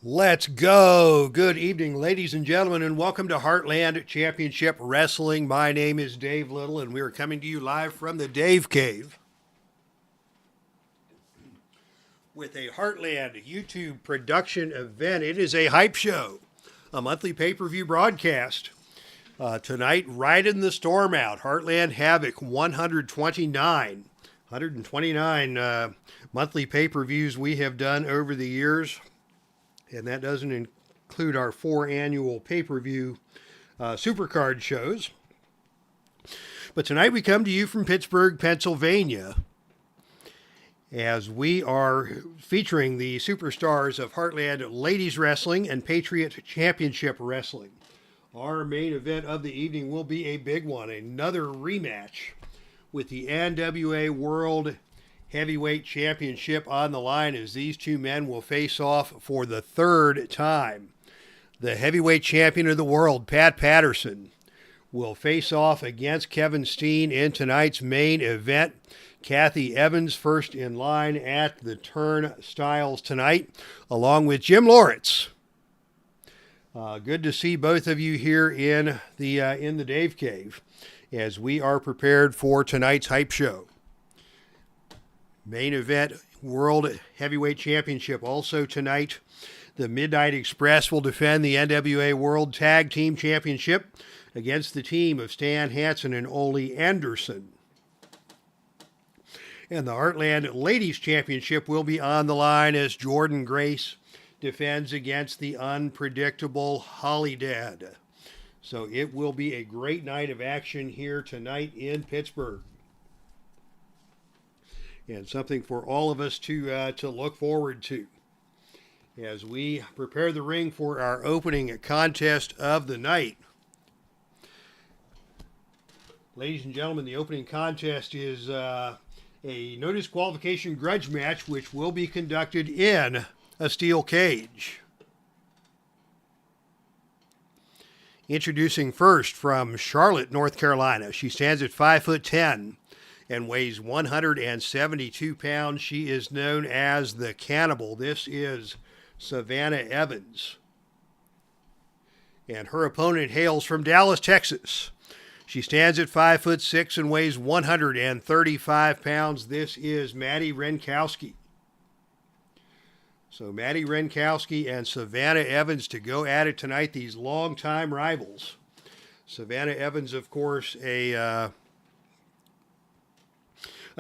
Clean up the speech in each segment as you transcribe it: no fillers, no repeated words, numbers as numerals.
Let's go. Good evening, ladies and gentlemen, and welcome to Heartland Championship Wrestling. My name is Dave Little, and we are coming to you live from the Dave Cave with a Heartland YouTube production event. It is a hype show, a monthly pay-per-view broadcast. Tonight, riding the storm out, Heartland Havoc 129 monthly pay-per-views we have done over the years. And that doesn't include our 4 annual pay-per-view supercard shows. But tonight we come to you from Pittsburgh, Pennsylvania, as we are featuring the superstars of Heartland Ladies Wrestling and Patriot Championship Wrestling. Our main event of the evening will be a big one, another rematch with the NWA World Heavyweight Championship on the line, as these two men will face off for the third time. The heavyweight champion of the world, Pat Patterson, will face off against Kevin Steen in tonight's main event. Kathy Evans first in line at the turnstiles tonight, along with Jim Lawrence. Good to see both of you here in the Dave Cave as we are prepared for tonight's hype show. Main event, World Heavyweight Championship. Also tonight, the Midnight Express will defend the NWA World Tag Team Championship against the team of Stan Hansen and Ole Anderson. And the Heartland Ladies Championship will be on the line as Jordynne Grace defends against the unpredictable Holidead. So it will be a great night of action here tonight in Pittsburgh. And something for all of us to look forward to as we prepare the ring for our opening contest of the night. Ladies and gentlemen, the opening contest is a no disqualification grudge match, which will be conducted in a steel cage. Introducing first from Charlotte, North Carolina. She stands at 5'10" and weighs 172 pounds. She is known as the Cannibal. This is Savannah Evans. And her opponent hails from Dallas, Texas. She stands at 5'6" and weighs 135 pounds. This is Madi Wrenkowski. So Madi Wrenkowski and Savannah Evans to go at it tonight, these longtime rivals. Savannah Evans, of course, an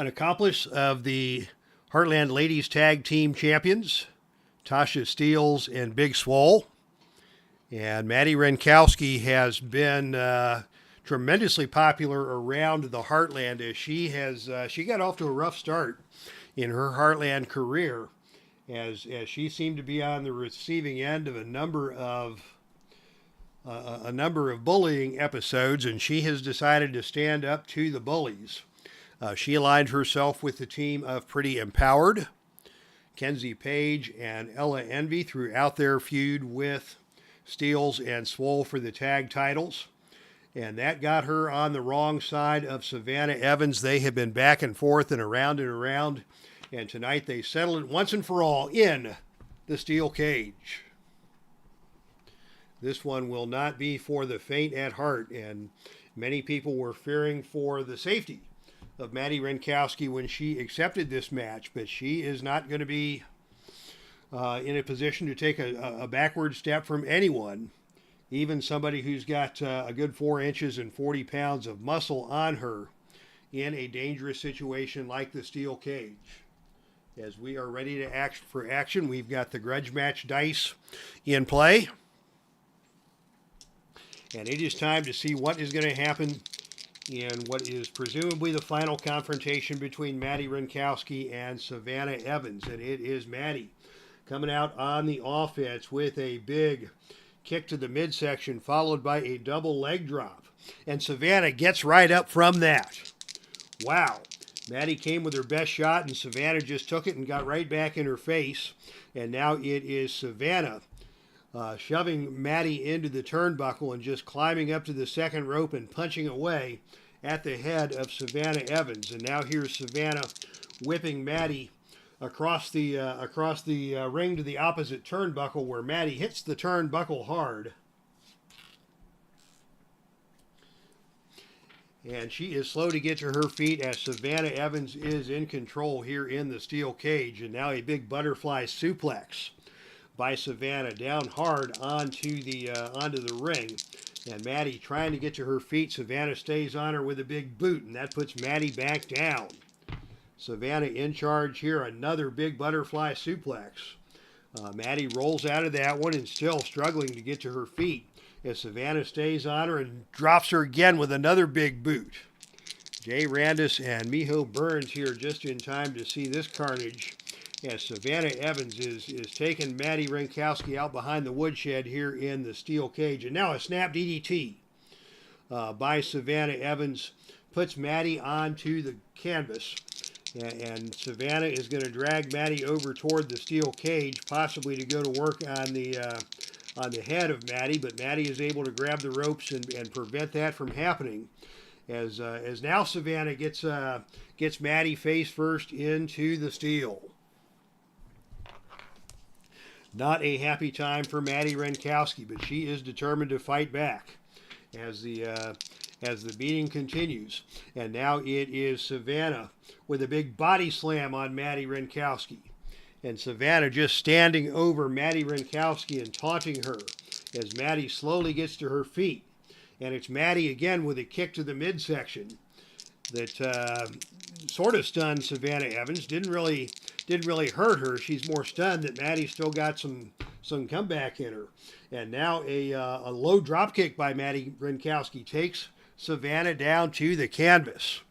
accomplice of the Heartland Ladies Tag Team Champions, Tasha, Steelz, and Big Swole. And Madi Wrenkowski has been tremendously popular around the Heartland, as she got off to a rough start in her Heartland career, as she seemed to be on the receiving end of a number of bullying episodes, and she has decided to stand up to the bullies. She aligned herself with the team of Pretty Empowered, Kenzie Page, and Ella Envy throughout their feud with Steelz and Swole for the tag titles. And that got her on the wrong side of Savannah Evans. They have been back and forth and around. And tonight they settled it once and for all in the steel cage. This one will not be for the faint at heart. And many people were fearing for the safety of Madi Wrenkowski when she accepted this match, but she is not going to be in a position to take a backward step from anyone, even somebody who's got a good 4 inches and 40 pounds of muscle on her in a dangerous situation like the steel cage. As we are ready to act for action, we've got the grudge match dice in play. And it is time to see what is going to happen in what is presumably the final confrontation between Madi Wrenkowski and Savannah Evans. And it is Madi coming out on the offense with a big kick to the midsection, followed by a double leg drop. And Savannah gets right up from that. Wow. Madi came with her best shot, and Savannah just took it and got right back in her face. And now it is Savannah shoving Madi into the turnbuckle and just climbing up to the second rope and punching away at the head of Savannah Evans. And now here's Savannah whipping Madi across the ring to the opposite turnbuckle, where Madi hits the turnbuckle hard. And she is slow to get to her feet as Savannah Evans is in control here in the steel cage. And now a big butterfly suplex by Savannah down hard onto the ring. And Madi trying to get to her feet. Savannah stays on her with a big boot, and that puts Madi back down. Savannah in charge here, another big butterfly suplex. Madi rolls out of that one and still struggling to get to her feet as Savannah stays on her and drops her again with another big boot. Jay Randis and Miho Burns here just in time to see this carnage as Savannah Evans is taking Madi Wrenkowski out behind the woodshed here in the steel cage. And now a snap DDT by Savannah Evans puts Madi onto the canvas. And Savannah is going to drag Madi over toward the steel cage, possibly to go to work on the head of Madi, but Madi is able to grab the ropes and prevent that from happening. As now Savannah gets Madi face first into the steel. Not a happy time for Madi Wrenkowski, but she is determined to fight back as the beating continues. And now it is Savannah with a big body slam on Madi Wrenkowski. And Savannah just standing over Madi Wrenkowski and taunting her as Madi slowly gets to her feet. And it's Madi again with a kick to the midsection that sort of stunned Savannah Evans. Didn't really hurt her. She's more stunned that Madi still got some comeback in her. And now a low drop kick by Madi Wrenkowski takes Savannah down to the canvas.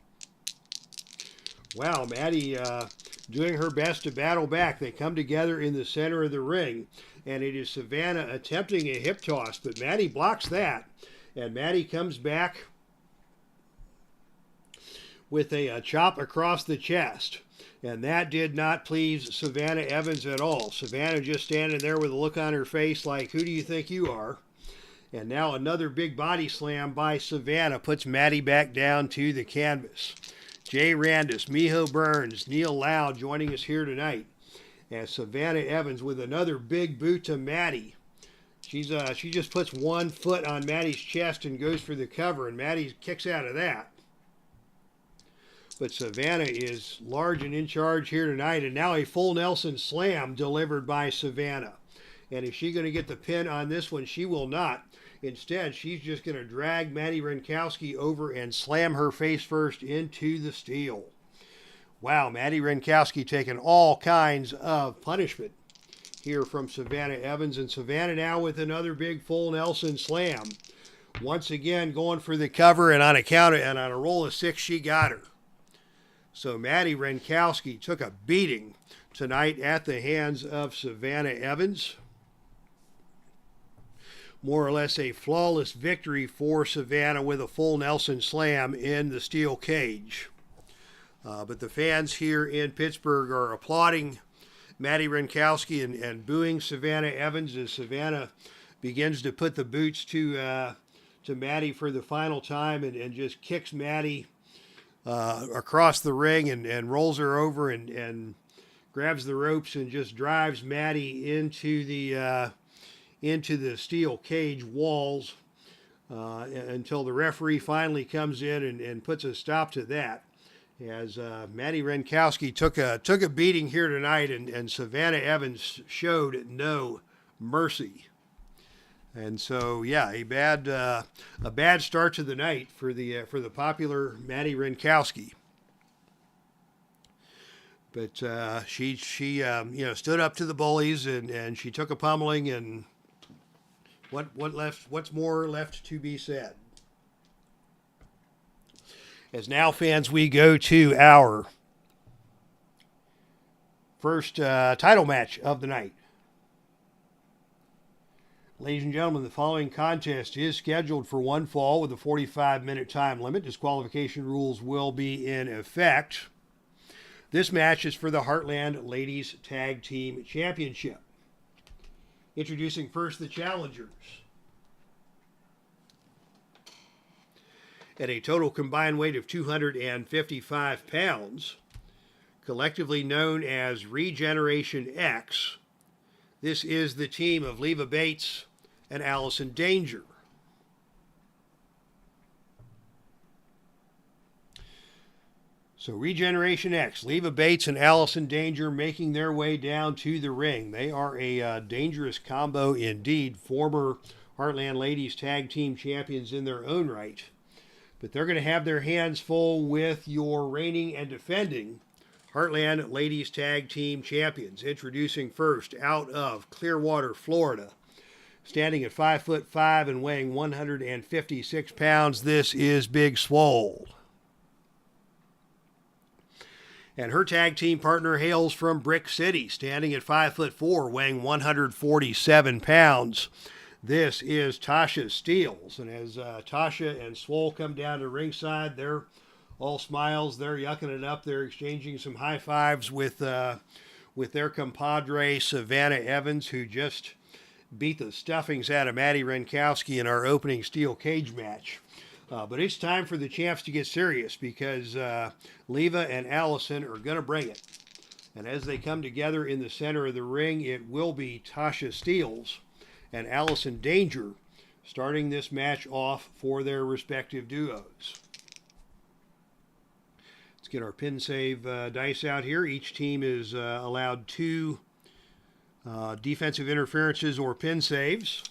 Wow, Madi doing her best to battle back. They come together in the center of the ring, and it is Savannah attempting a hip toss, but Madi blocks that. And Madi comes back with a chop across the chest. And that did not please Savannah Evans at all. Savannah just standing there with a look on her face like, who do you think you are? And now another big body slam by Savannah puts Madi back down to the canvas. Jay Randis, Miho Burns, Neil Loud joining us here tonight. As Savannah Evans with another big boot to Madi. She just puts one foot on Madi's chest and goes for the cover, and Madi kicks out of that. But Savannah is large and in charge here tonight, and now a full Nelson slam delivered by Savannah. And is she going to get the pin on this one? She will not. Instead, she's just going to drag Madi Wrenkowski over and slam her face first into the steel. Wow, Madi Wrenkowski taking all kinds of punishment here from Savannah Evans. And Savannah now with another big full Nelson slam. Once again going for the cover, and on a roll of 6, she got her. So Madi Wrenkowski took a beating tonight at the hands of Savannah Evans. More or less a flawless victory for Savannah with a full Nelson slam in the steel cage. But the fans here in Pittsburgh are applauding Madi Wrenkowski and booing Savannah Evans as Savannah begins to put the boots to Madi for the final time and just kicks Madi across the ring and rolls her over and grabs the ropes and just drives Madi into the steel cage walls until the referee finally comes in and puts a stop to that. As Madi Wrenkowski took a beating here tonight, and Savannah Evans showed no mercy. And so, yeah, a bad start to the night for the popular Madi Wrenkowski. But she stood up to the bullies and she took a pummeling, and what's more left to be said? As now, fans, we go to our first title match of the night. Ladies and gentlemen, the following contest is scheduled for one fall with a 45-minute time limit. Disqualification rules will be in effect. This match is for the Heartland Ladies Tag Team Championship. Introducing first the challengers. At a total combined weight of 255 pounds, collectively known as Regeneration X. This is the team of Leva Bates and Allison Danger. So Regeneration X, Leva Bates and Allison Danger making their way down to the ring. They are a dangerous combo indeed, former Heartland Ladies Tag Team Champions in their own right. But they're going to have their hands full with your reigning and defending Heartland Ladies Tag Team Champions. Introducing first out of Clearwater, Florida. Standing at 5'5" and weighing 156 pounds, this is Big Swole. And her tag team partner hails from Brick City, standing at 5'4", weighing 147 pounds. This is Tasha Steelz. And as Tasha and Swole come down to ringside, they're all smiles. They're yucking it up. They're exchanging some high fives with their compadre, Savannah Evans, who just beat the stuffings out of Madi Wrenkowski in our opening steel cage match. But it's time for the champs to get serious because Leva and Allison are going to bring it. And as they come together in the center of the ring, it will be Tasha Steelz and Allison Danger starting this match off for their respective duos. Let's get our pin save dice out here. Each team is allowed 2 defensive interferences or pin saves.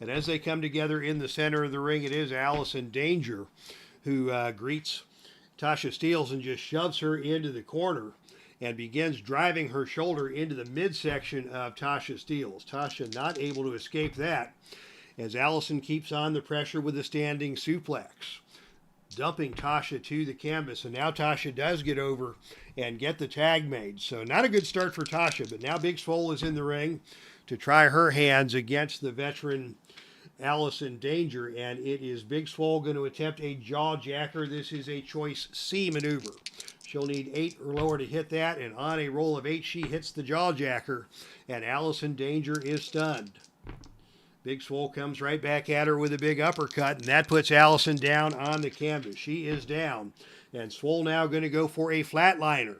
And as they come together in the center of the ring, it is Allison Danger who greets Tasha Steelz and just shoves her into the corner and begins driving her shoulder into the midsection of Tasha Steelz. Tasha not able to escape that as Allison keeps on the pressure with a standing suplex, dumping Tasha to the canvas. And now Tasha does get over and get the tag made. So not a good start for Tasha, but now Big Swole is in the ring to try her hands against the veteran Allison Danger, and it is Big Swole going to attempt a jaw jacker. This is a choice C maneuver. She'll need 8 or lower to hit that, and on a roll of 8, she hits the jaw jacker, and Allison Danger is stunned. Big Swole comes right back at her with a big uppercut, and that puts Allison down on the canvas. She is down, and Swole now going to go for a flatliner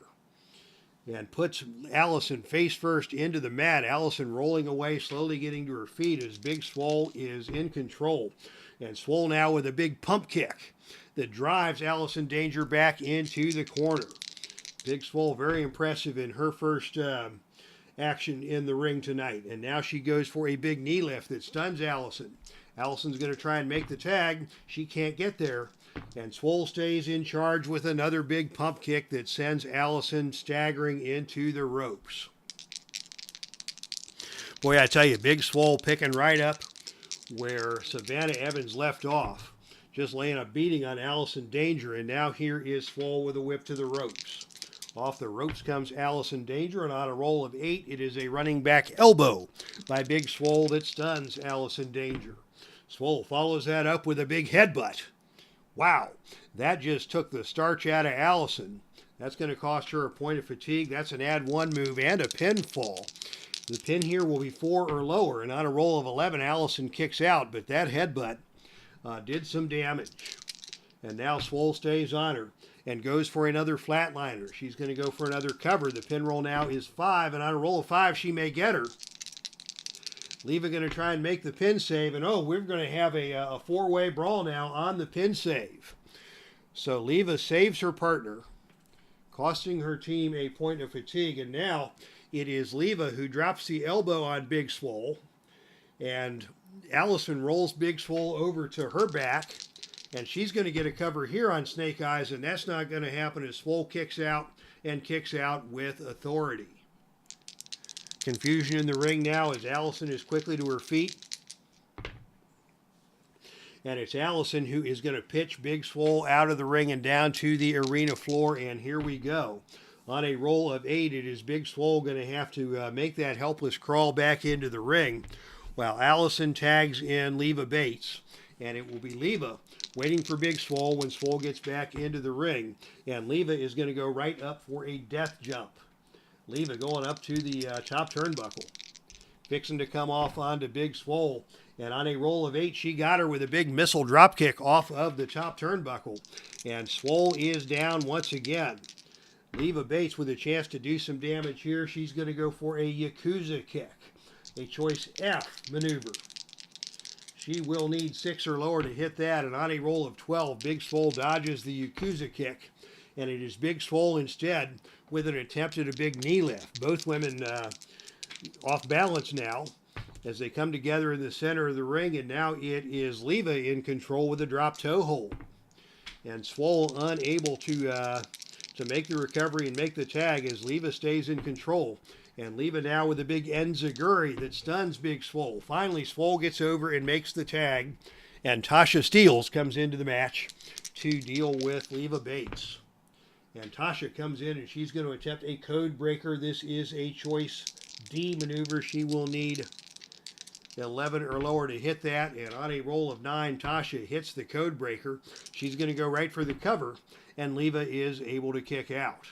and puts Allison face first into the mat. Allison rolling away, slowly getting to her feet as Big Swole is in control. And Swole now with a big pump kick that drives Allison Danger back into the corner. Big Swole very impressive in her first action in the ring tonight. And now she goes for a big knee lift that stuns Allison. Allison's going to try and make the tag. She can't get there. And Swole stays in charge with another big pump kick that sends Allison staggering into the ropes. Boy, I tell you, Big Swole picking right up where Savannah Evans left off. Just laying a beating on Allison Danger. And now here is Swole with a whip to the ropes. Off the ropes comes Allison Danger, and on a roll of 8, it is a running back elbow by Big Swole that stuns Allison Danger. Swole follows that up with a big headbutt. Wow, that just took the starch out of Allison. That's going to cost her a point of fatigue. That's an add 1 move and a pinfall. The pin here will be 4 or lower, and on a roll of 11, Allison kicks out, but that headbutt did some damage. And now Swole stays on her and goes for another flatliner. She's going to go for another cover. The pin roll now is 5, and on a roll of 5, she may get her. Leva going to try and make the pin save, and we're going to have a 4-way brawl now on the pin save. So Leva saves her partner, costing her team a point of fatigue, and now it is Leva who drops the elbow on Big Swole, and Allison rolls Big Swole over to her back, and she's going to get a cover here on Snake Eyes, and that's not going to happen as Swole kicks out, and kicks out with authority. Confusion in the ring now as Allison is quickly to her feet. And it's Allison who is going to pitch Big Swole out of the ring and down to the arena floor. And here we go. On a roll of 8, it is Big Swole going to have to make that helpless crawl back into the ring while Allison tags in Leva Bates. And it will be Leva waiting for Big Swole when Swole gets back into the ring. And Leva is going to go right up for a death jump. Leva going up to the top turnbuckle. Fixing to come off onto Big Swole. And on a roll of 8, she got her with a big missile drop kick off of the top turnbuckle. And Swole is down once again. Leva Bates with a chance to do some damage here. She's going to go for a Yakuza kick, a choice F maneuver. She will need 6 or lower to hit that. And on a roll of 12, Big Swole dodges the Yakuza kick. And it is Big Swole instead with an attempt at a big knee lift. Both women off balance now as they come together in the center of the ring, and now it is Leva in control with a drop toe hold. And Swole unable to make the recovery and make the tag as Leva stays in control. And Leva now with a big enziguri that stuns Big Swole. Finally, Swole gets over and makes the tag, and Tasha Steelz comes into the match to deal with Leva Bates. And Tasha comes in and she's going to attempt a code breaker. This is a choice D maneuver. She will need 11 or lower to hit that, and on a roll of 9, Tasha hits the code breaker. She's going to go right for the cover, and Leva is able to kick out.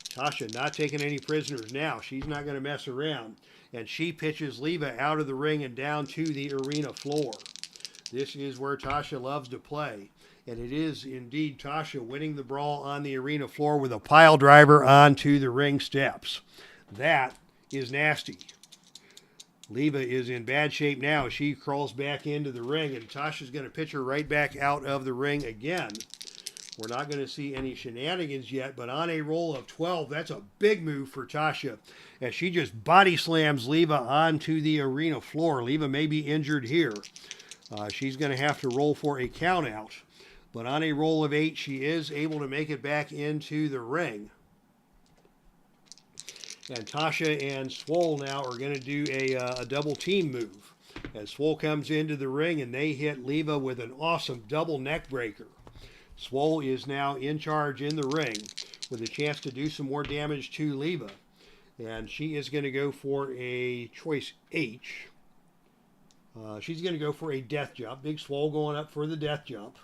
Tasha not taking any prisoners now. She's not going to mess around, and she pitches Leva out of the ring and down to the arena floor. This is where Tasha loves to play, and it is indeed Tasha winning the brawl on the arena floor with a pile driver onto the ring steps. That is nasty. Leva is in bad shape now. She crawls back into the ring, and Tasha's going to pitch her right back out of the ring again. We're not going to see any shenanigans yet, but on a roll of 12, that's a big move for Tasha, as she just body slams Leva onto the arena floor. Leva may be injured here. She's going to have to roll for a count out, but on a roll of 8, she is able to make it back into the ring. And Tasha and Swole now are going to do a double team move as Swole comes into the ring, and they hit Leva with an awesome double neck breaker. Swole is now in charge in the ring with a chance to do some more damage to Leva. And she is going to go for a choice H. She's going to go for a death jump. Big Swole going up for the death jump.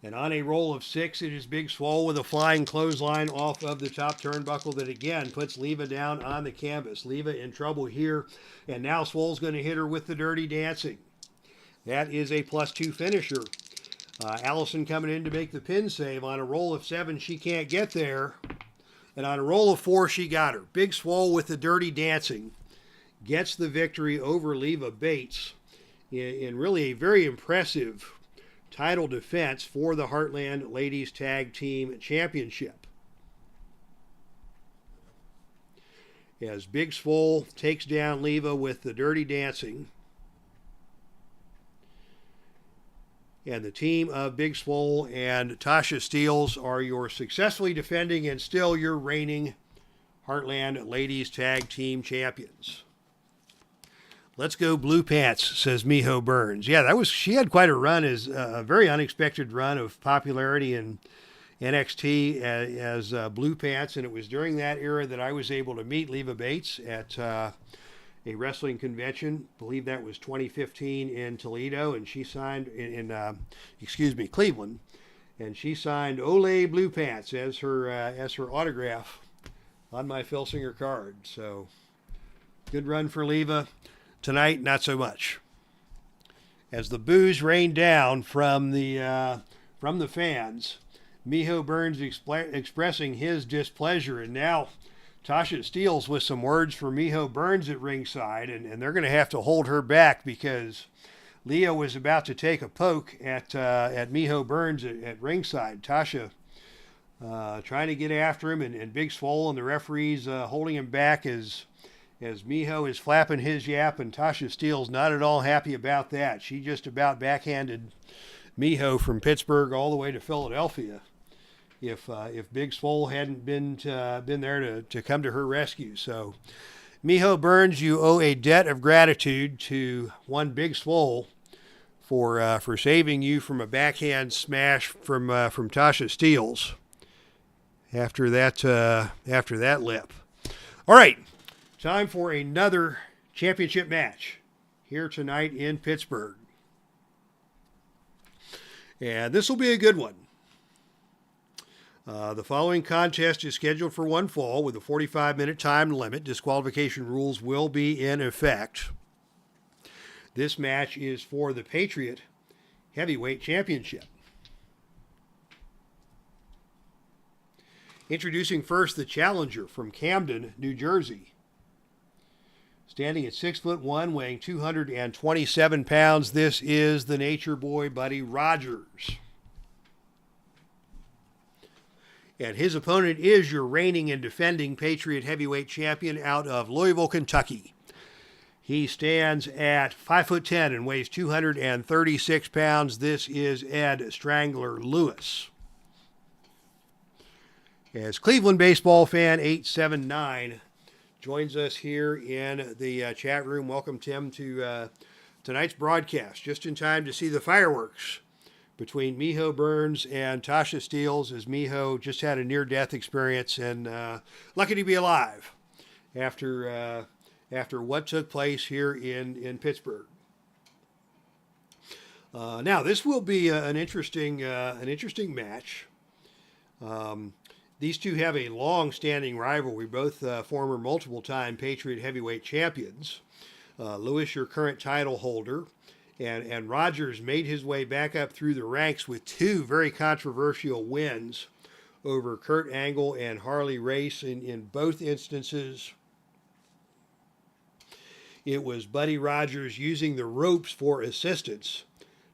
And on a roll of 6, it is Big Swole with a flying clothesline off of the top turnbuckle that again puts Leva down on the canvas. Leva in trouble here, and now Swole's going to hit her with the Dirty Dancing. That is a +2 finisher. Allison coming in to make the pin save. On a roll of 7, she can't get there. And on a roll of 4, she got her. Big Swole with the Dirty Dancing gets the victory over Leva Bates in really a very impressive title defense for the Heartland Ladies Tag Team Championship. As Big Swole takes down Leva with the Dirty Dancing. And the team of Big Swole and Tasha Steelz are your successfully defending and still your reigning Heartland Ladies Tag Team Champions. Let's go Blue Pants, says Miho Burns. Yeah, she had quite a run, as a very unexpected run of popularity in NXT as Blue Pants, and it was during that era that I was able to meet Leva Bates at a wrestling convention. I believe that was 2015 in Toledo, and she signed in Cleveland, and she signed Ole Blue Pants as her autograph on my Filsinger card. So good run for Leva. Tonight, not so much. As the boos rained down from the fans, Miho Burns expressing his displeasure, and now Tasha Steelz with some words for Miho Burns at ringside, and they're going to have to hold her back because Leo was about to take a poke at Miho Burns at ringside. Tasha trying to get after him, and Big Swole and the referees holding him back as Miho is flapping his yap, and Tasha Steelz not at all happy about that. She just about backhanded Miho from Pittsburgh all the way to Philadelphia if Big Swole hadn't been there to come to her rescue. So Miho Burns, you owe a debt of gratitude to one Big Swole for saving you from a backhand smash from Tasha Steelz after that lip. All right. Time for another championship match here tonight in Pittsburgh. And this will be a good one. The following contest is scheduled for one fall with a 45-minute time limit. Disqualification rules will be in effect. This match is for the Patriot Heavyweight Championship. Introducing first the challenger from Camden, New Jersey. Standing at 6'1", weighing 227 pounds, this is the Nature Boy, Buddy Rogers. And his opponent is your reigning and defending Patriot Heavyweight Champion out of Louisville, Kentucky. He stands at 5'10" and weighs 236 pounds. This is Ed Strangler Lewis. As Cleveland baseball fan 879 joins us here in the chat room. Welcome, Tim, to tonight's broadcast. Just in time to see the fireworks between Miho Burns and Tasha Steelz, as Miho just had a near-death experience and lucky to be alive after what took place here in Pittsburgh. Now, this will be an interesting match. These two have a long-standing rivalry, both former multiple-time Patriot heavyweight champions. Lewis, your current title holder, and Rogers made his way back up through the ranks with two very controversial wins over Kurt Angle and Harley Race. In both instances, it was Buddy Rogers using the ropes for assistance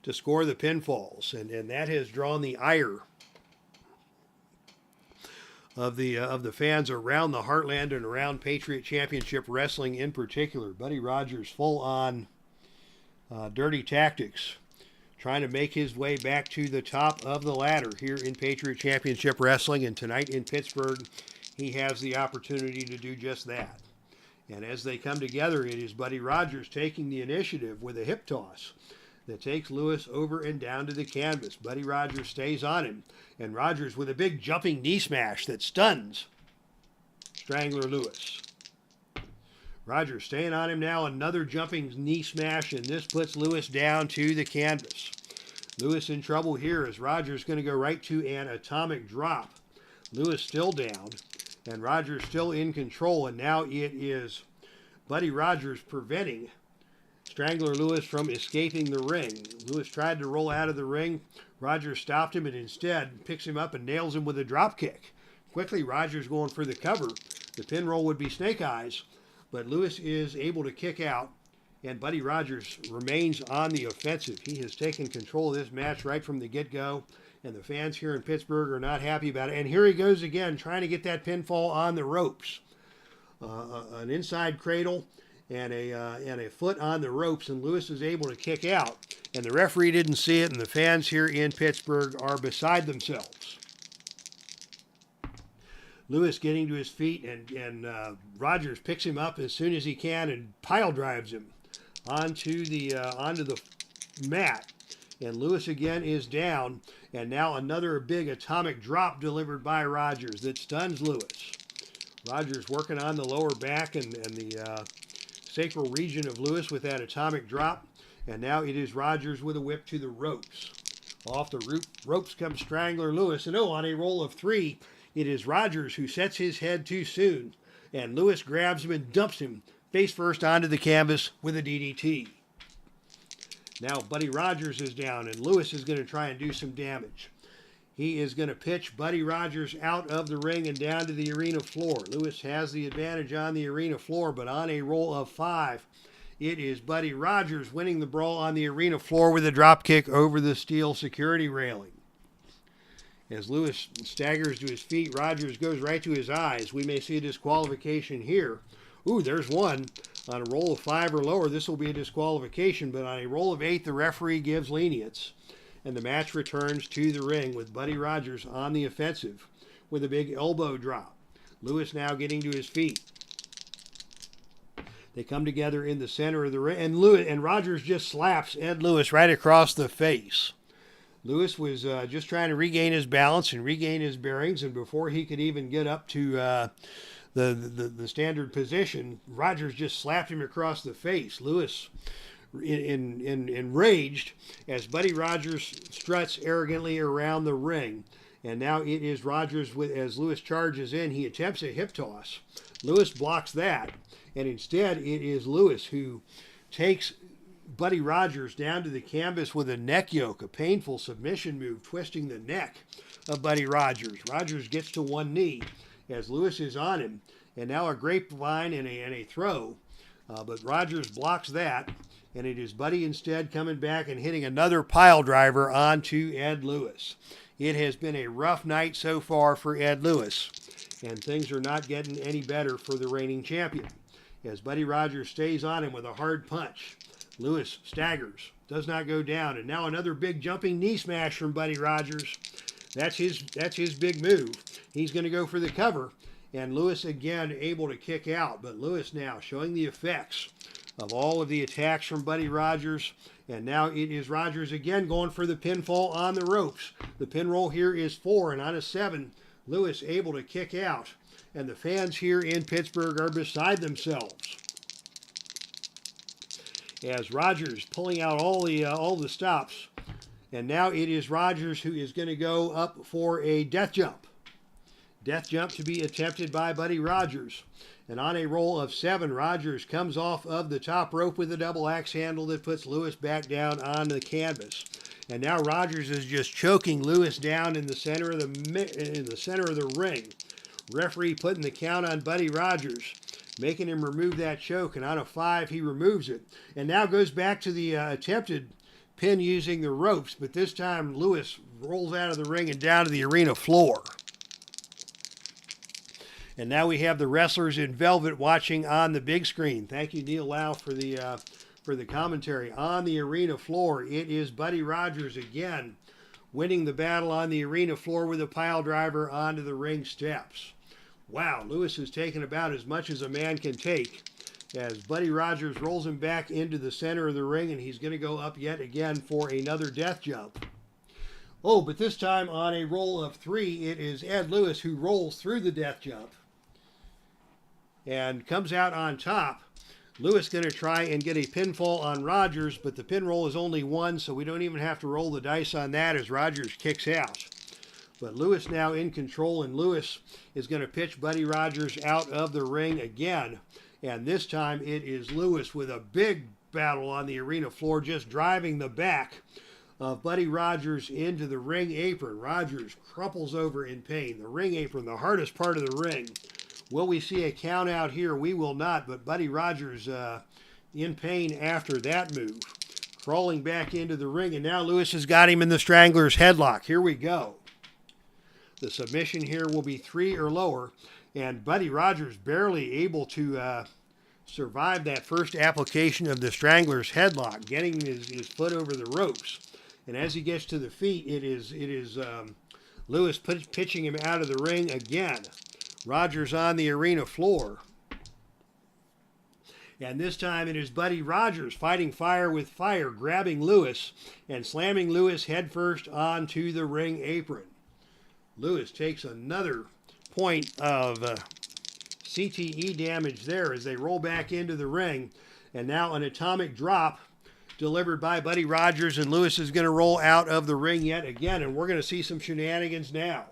to score the pinfalls, and that has drawn the ire of the fans around the Heartland and around Patriot Championship Wrestling in particular. Buddy Rogers full on dirty tactics, trying to make his way back to the top of the ladder here in Patriot Championship Wrestling. And tonight in Pittsburgh, he has the opportunity to do just that. And as they come together, it is Buddy Rogers taking the initiative with a hip toss that takes Lewis over and down to the canvas. Buddy Rogers stays on him, and Rogers with a big jumping knee smash that stuns Strangler Lewis. Rogers staying on him now, another jumping knee smash, and this puts Lewis down to the canvas. Lewis in trouble here as Rogers going to go right to an atomic drop. Lewis still down, and Rogers still in control, and now it is Buddy Rogers preventing Strangler Lewis from escaping the ring. Lewis tried to roll out of the ring. Rogers stopped him and instead picks him up and nails him with a drop kick. Quickly, Rogers going for the cover. The pin roll would be snake eyes, but Lewis is able to kick out, and Buddy Rogers remains on the offensive. He has taken control of this match right from the get-go, and the fans here in Pittsburgh are not happy about it. And here he goes again, trying to get that pinfall on the ropes. An inside cradle and a foot on the ropes, and Lewis is able to kick out. And the referee didn't see it, and the fans here in Pittsburgh are beside themselves. Lewis getting to his feet, and Rogers picks him up as soon as he can and pile drives him onto the mat. And Lewis again is down, and now another big atomic drop delivered by Rogers that stuns Lewis. Rogers working on the lower back and the sacral region of Lewis with that atomic drop. And now it is Rogers with a whip to the ropes. Off the ropes comes Strangler Lewis. And on a roll of three, it is Rogers who sets his head too soon. And Lewis grabs him and dumps him face first onto the canvas with a DDT. Now Buddy Rogers is down, and Lewis is going to try and do some damage. He is going to pitch Buddy Rogers out of the ring and down to the arena floor. Lewis has the advantage on the arena floor, but on a roll of five, it is Buddy Rogers winning the brawl on the arena floor with a drop kick over the steel security railing. As Lewis staggers to his feet, Rogers goes right to his eyes. We may see a disqualification here. Ooh, there's one. On a roll of five or lower, this will be a disqualification, but on a roll of eight, the referee gives lenience. And the match returns to the ring with Buddy Rogers on the offensive with a big elbow drop. Lewis now getting to his feet. They come together in the center of the ring, and Rogers just slaps Ed Lewis right across the face. Lewis was just trying to regain his balance and regain his bearings, and before he could even get up to the standard position, Rogers just slapped him across the face. Lewis enraged as Buddy Rogers struts arrogantly around the ring, And now it is Rogers as Lewis charges in. He attempts a hip toss. Lewis blocks that. And instead, it is Lewis who takes Buddy Rogers down to the canvas with a neck yoke, a painful submission move, twisting the neck of Buddy Rogers. Rogers gets to one knee as Lewis is on him. And now a grapevine and a throw. But Rogers blocks that. And it is Buddy instead coming back and hitting another pile driver onto Ed Lewis. It has been a rough night so far for Ed Lewis. And things are not getting any better for the reigning champion. As Buddy Rogers stays on him with a hard punch. Lewis staggers, does not go down. And now another big jumping knee smash from Buddy Rogers. That's his big move. He's going to go for the cover. And Lewis again able to kick out. But Lewis now showing the effects of all of the attacks from Buddy Rogers. And now it is Rogers again going for the pinfall on the ropes. The pin roll here is 4, and on a 7, Lewis able to kick out. And the fans here in Pittsburgh are beside themselves. As Rogers pulling out all the stops. And now it is Rogers who is going to go up for a death jump. Death jump to be attempted by Buddy Rogers. And on a roll of 7, Rogers comes off of the top rope with a double axe handle that puts Lewis back down on the canvas. And now Rogers is just choking Lewis down in the center of the ring. Referee putting the count on Buddy Rogers, making him remove that choke. And on a 5, he removes it. And now goes back to the attempted pin using the ropes. But this time Lewis rolls out of the ring and down to the arena floor. And now we have the wrestlers in velvet watching on the big screen. Thank you, Neil Lau, for the commentary. On the arena floor, it is Buddy Rogers again winning the battle on the arena floor with a pile driver onto the ring steps. Wow, Lewis has taken about as much as a man can take as Buddy Rogers rolls him back into the center of the ring, and he's going to go up yet again for another death jump. Oh, but this time on a roll of 3, it is Ed Lewis who rolls through the death jump and comes out on top. Lewis going to try and get a pinfall on Rogers, but the pin roll is only 1, so we don't even have to roll the dice on that as Rogers kicks out. But Lewis now in control, and Lewis is going to pitch Buddy Rogers out of the ring again. And this time it is Lewis with a big battle on the arena floor, just driving the back of Buddy Rogers into the ring apron. Rogers crumples over in pain. The ring apron, the hardest part of the ring. Will we see a count out here? We will not, but Buddy Rogers in pain after that move. Crawling back into the ring, and now Lewis has got him in the Strangler's headlock. Here we go. The submission here will be 3 or lower, and Buddy Rogers barely able to survive that first application of the Strangler's headlock, getting his foot over the ropes. And as he gets to the feet, it is Lewis pitching him out of the ring again. Rogers on the arena floor. And this time it is Buddy Rogers fighting fire with fire, grabbing Lewis and slamming Lewis headfirst onto the ring apron. Lewis takes another point of CTE damage there as they roll back into the ring. And now an atomic drop delivered by Buddy Rogers, and Lewis is going to roll out of the ring yet again. And we're going to see some shenanigans now.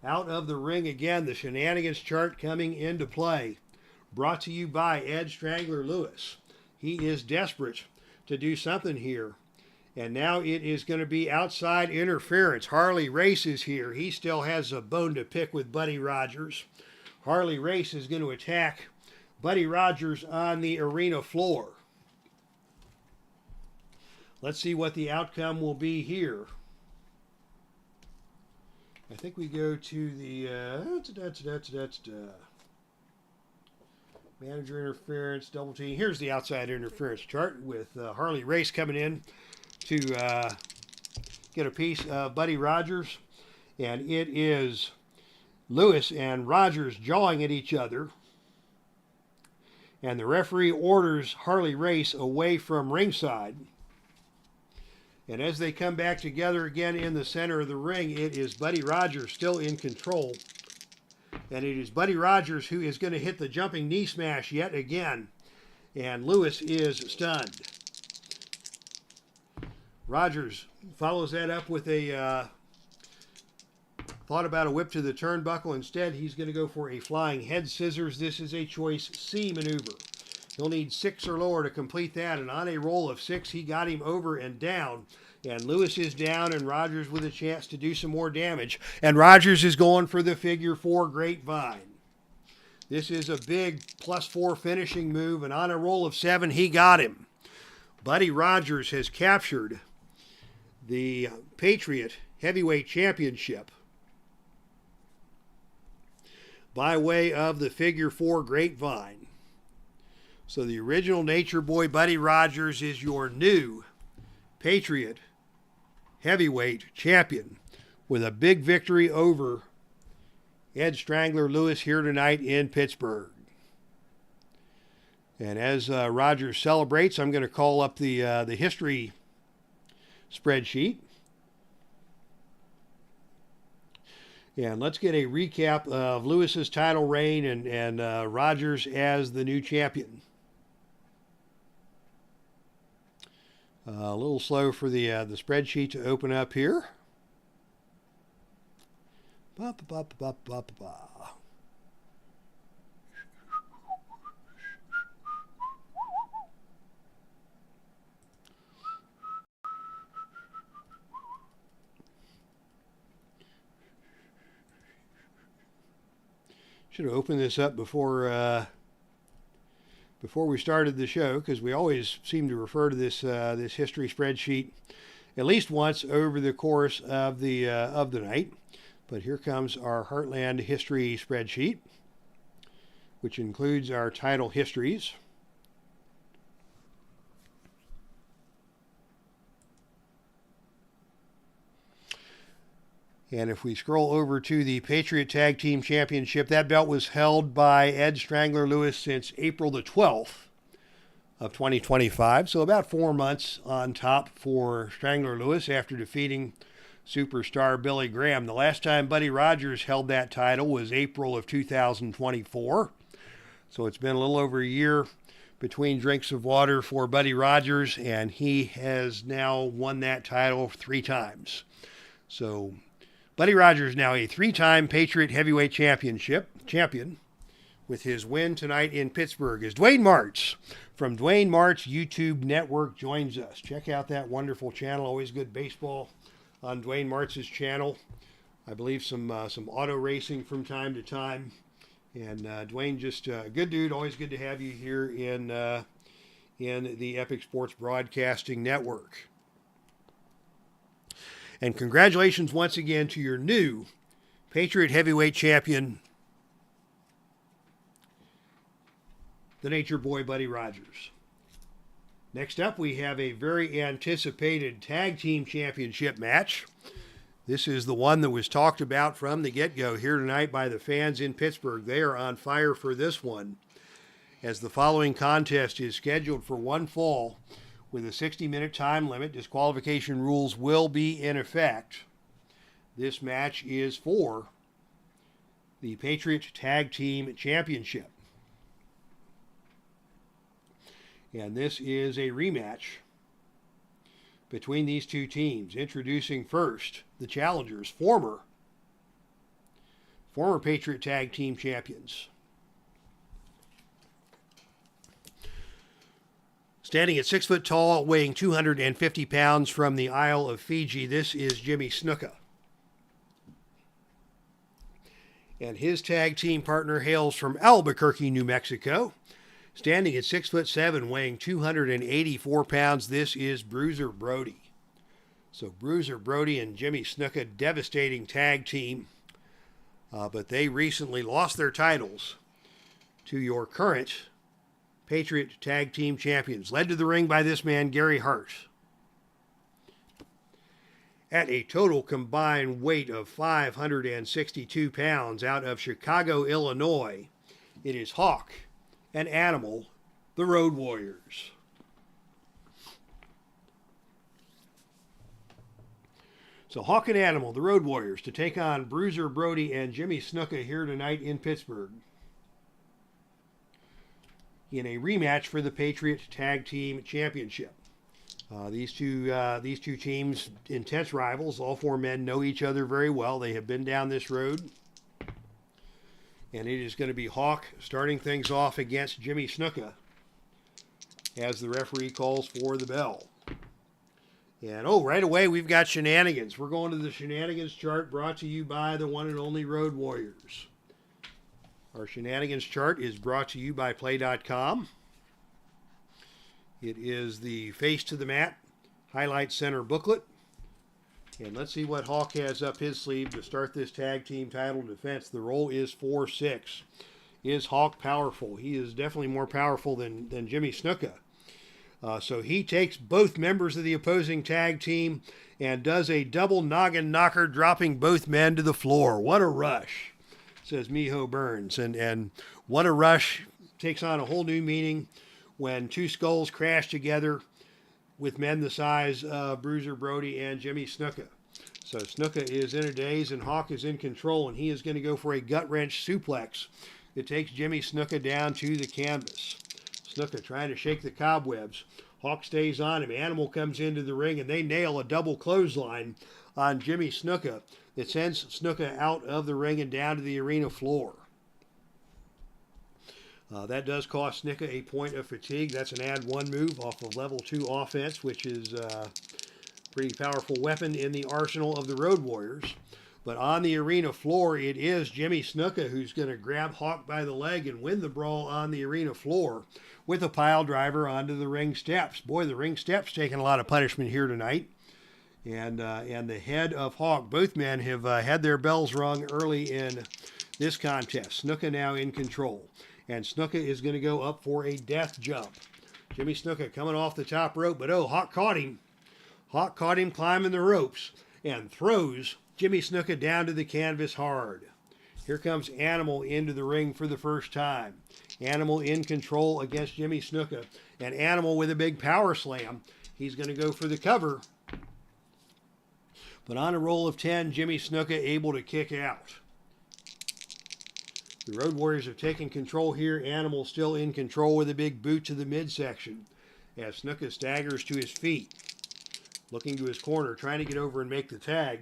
Out of the ring again, the shenanigans chart coming into play. Brought to you by Ed Strangler Lewis. He is desperate to do something here. And now it is going to be outside interference. Harley Race is here. He still has a bone to pick with Buddy Rogers. Harley Race is going to attack Buddy Rogers on the arena floor. Let's see what the outcome will be here. I think we go to the manager interference, double team. Here's the outside interference chart with Harley Race coming in to get a piece of Buddy Rogers. And it is Lewis and Rogers jawing at each other. And the referee orders Harley Race away from ringside. And as they come back together again in the center of the ring, it is Buddy Rogers still in control. And it is Buddy Rogers who is going to hit the jumping knee smash yet again. And Lewis is stunned. Rogers follows that up with a Thought about a whip to the turnbuckle. Instead, he's going to go for a flying head scissors. This is a choice C maneuver. He'll need 6 or lower to complete that, and on a roll of 6, he got him over and down. And Lewis is down, and Rogers with a chance to do some more damage. And Rogers is going for the figure 4 grapevine. This is a big +4 finishing move, and on a roll of 7, he got him. Buddy Rogers has captured the Patriot Heavyweight Championship by way of the figure 4 grapevine. So the original Nature Boy Buddy Rogers is your new Patriot Heavyweight Champion with a big victory over Ed Strangler Lewis here tonight in Pittsburgh. And as Rogers celebrates, I'm going to call up the history spreadsheet. And let's get a recap of Lewis's title reign and Rogers as the new champion. A little slow for the spreadsheet to open up here. Ba, ba, ba, ba, ba, ba, ba. Should have opened this up before we started the show, because we always seem to refer to this this history spreadsheet at least once over the course of the night. But here comes our Heartland history spreadsheet, which includes our title histories. And if we scroll over to the Patriot Tag Team Championship, that belt was held by Ed Strangler Lewis since April the 12th of 2025. So about 4 months on top for Strangler Lewis after defeating superstar Billy Graham. The last time Buddy Rogers held that title was April of 2024. So it's been a little over a year between drinks of water for Buddy Rogers, and he has now won that title 3 times. So Buddy Rogers now a 3-time Patriot Heavyweight champion with his win tonight in Pittsburgh. As Dwayne Martz from Dwayne Martz YouTube Network joins us. Check out that wonderful channel. Always good baseball on Dwayne Martz's channel. I believe some auto racing from time to time. And Dwayne, just a good dude. Always good to have you here in the Epic Sports Broadcasting Network. And congratulations once again to your new Patriot Heavyweight Champion, the Nature Boy Buddy Rogers. Next up, we have a very anticipated Tag Team Championship match. This is the one that was talked about from the get-go here tonight by the fans in Pittsburgh. They are on fire for this one, as the following contest is scheduled for one fall with a 60-minute time limit. Disqualification rules will be in effect. This match is for the Patriot Tag Team Championship. And this is a rematch between these two teams. Introducing first the challengers, former Patriot Tag Team Champions. Standing at 6 foot tall, weighing 250 pounds from the Isle of Fiji, this is Jimmy Snuka. And his tag team partner hails from Albuquerque, New Mexico. Standing at 6'7", weighing 284 pounds, this is Bruiser Brody. So Bruiser Brody and Jimmy Snuka, devastating tag team. But they recently lost their titles to your current Patriot Tag Team Champions, led to the ring by this man, Gary Hart. At a total combined weight of 562 pounds out of Chicago, Illinois, it is Hawk and Animal, the Road Warriors. So Hawk and Animal, the Road Warriors, to take on Bruiser Brody and Jimmy Snuka here tonight in Pittsburgh in a rematch for the Patriot Tag Team Championship. These two teams, intense rivals. All four men know each other very well. They have been down this road. And it is going to be Hawk starting things off against Jimmy Snuka as the referee calls for the bell. And right away we've got shenanigans. We're going to the shenanigans chart brought to you by the one and only Road Warriors. Our shenanigans chart is brought to you by Play.com. It is the Face to the Mat Highlight Center booklet. And let's see what Hawk has up his sleeve to start this tag team title defense. The roll is 4-6. Is Hawk powerful? He is definitely more powerful than Jimmy Snuka. So he takes both members of the opposing tag team and does a double noggin knocker, dropping both men to the floor. What a rush, says Miho Burns. And what a rush takes on a whole new meaning when two skulls crash together with men the size of Bruiser, Brody, and Jimmy Snuka. So Snuka is in a daze and Hawk is in control, and he is going to go for a gut wrench suplex that takes Jimmy Snuka down to the canvas. Snuka trying to shake the cobwebs. Hawk stays on him. Animal comes into the ring, and they nail a double clothesline on Jimmy Snuka that sends Snuka out of the ring and down to the arena floor. That does cost Snuka a point of fatigue. That's an add one move off of level 2 offense, which is a pretty powerful weapon in the arsenal of the Road Warriors. But on the arena floor, it is Jimmy Snuka who's going to grab Hawk by the leg and win the brawl on the arena floor with a pile driver onto the ring steps. Boy, the ring steps taking a lot of punishment here tonight. And the head of Hawk, both men have had their bells rung early in this contest. Snuka now in control. And Snuka is going to go up for a death jump. Jimmy Snuka coming off the top rope, but Hawk caught him. Hawk caught him climbing the ropes and throws Jimmy Snuka down to the canvas hard. Here comes Animal into the ring for the first time. Animal in control against Jimmy Snuka. And Animal with a big power slam. He's going to go for the cover. But on a roll of 10, Jimmy Snuka able to kick out. The Road Warriors have taken control here. Animal still in control with a big boot to the midsection as Snuka staggers to his feet, looking to his corner, trying to get over and make the tag.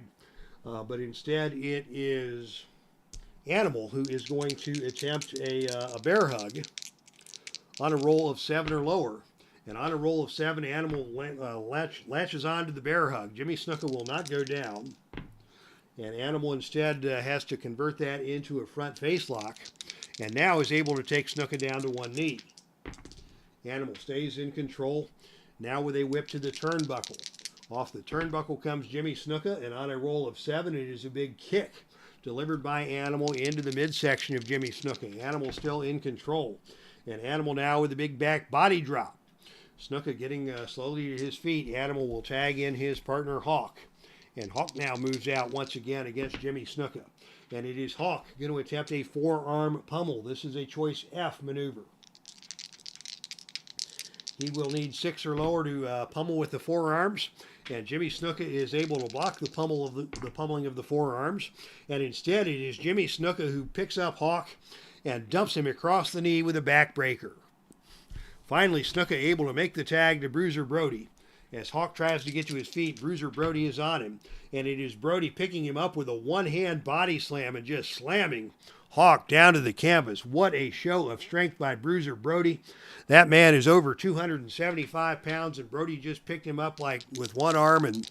But instead it is Animal who is going to attempt a bear hug on a roll of 7 or lower. And on a roll of 7, Animal latches onto the bear hug. Jimmy Snuka will not go down. And Animal instead has to convert that into a front face lock. And now is able to take Snuka down to one knee. Animal stays in control. Now with a whip to the turnbuckle. Off the turnbuckle comes Jimmy Snuka. And on a roll of 7, it is a big kick delivered by Animal into the midsection of Jimmy Snuka. Animal still in control. And Animal now with a big back body drop. Snuka getting slowly to his feet. Animal will tag in his partner Hawk. And Hawk now moves out once again against Jimmy Snuka. And it is Hawk going to attempt a forearm pummel. This is a choice F maneuver. He will need 6 or lower to pummel with the forearms. And Jimmy Snuka is able to block the pummeling of the forearms. And instead it is Jimmy Snuka who picks up Hawk and dumps him across the knee with a backbreaker. Finally, Snuka able to make the tag to Bruiser Brody. As Hawk tries to get to his feet, Bruiser Brody is on him. And it is Brody picking him up with a one-hand body slam and just slamming Hawk down to the canvas. What a show of strength by Bruiser Brody. That man is over 275 pounds, and Brody just picked him up like with one arm and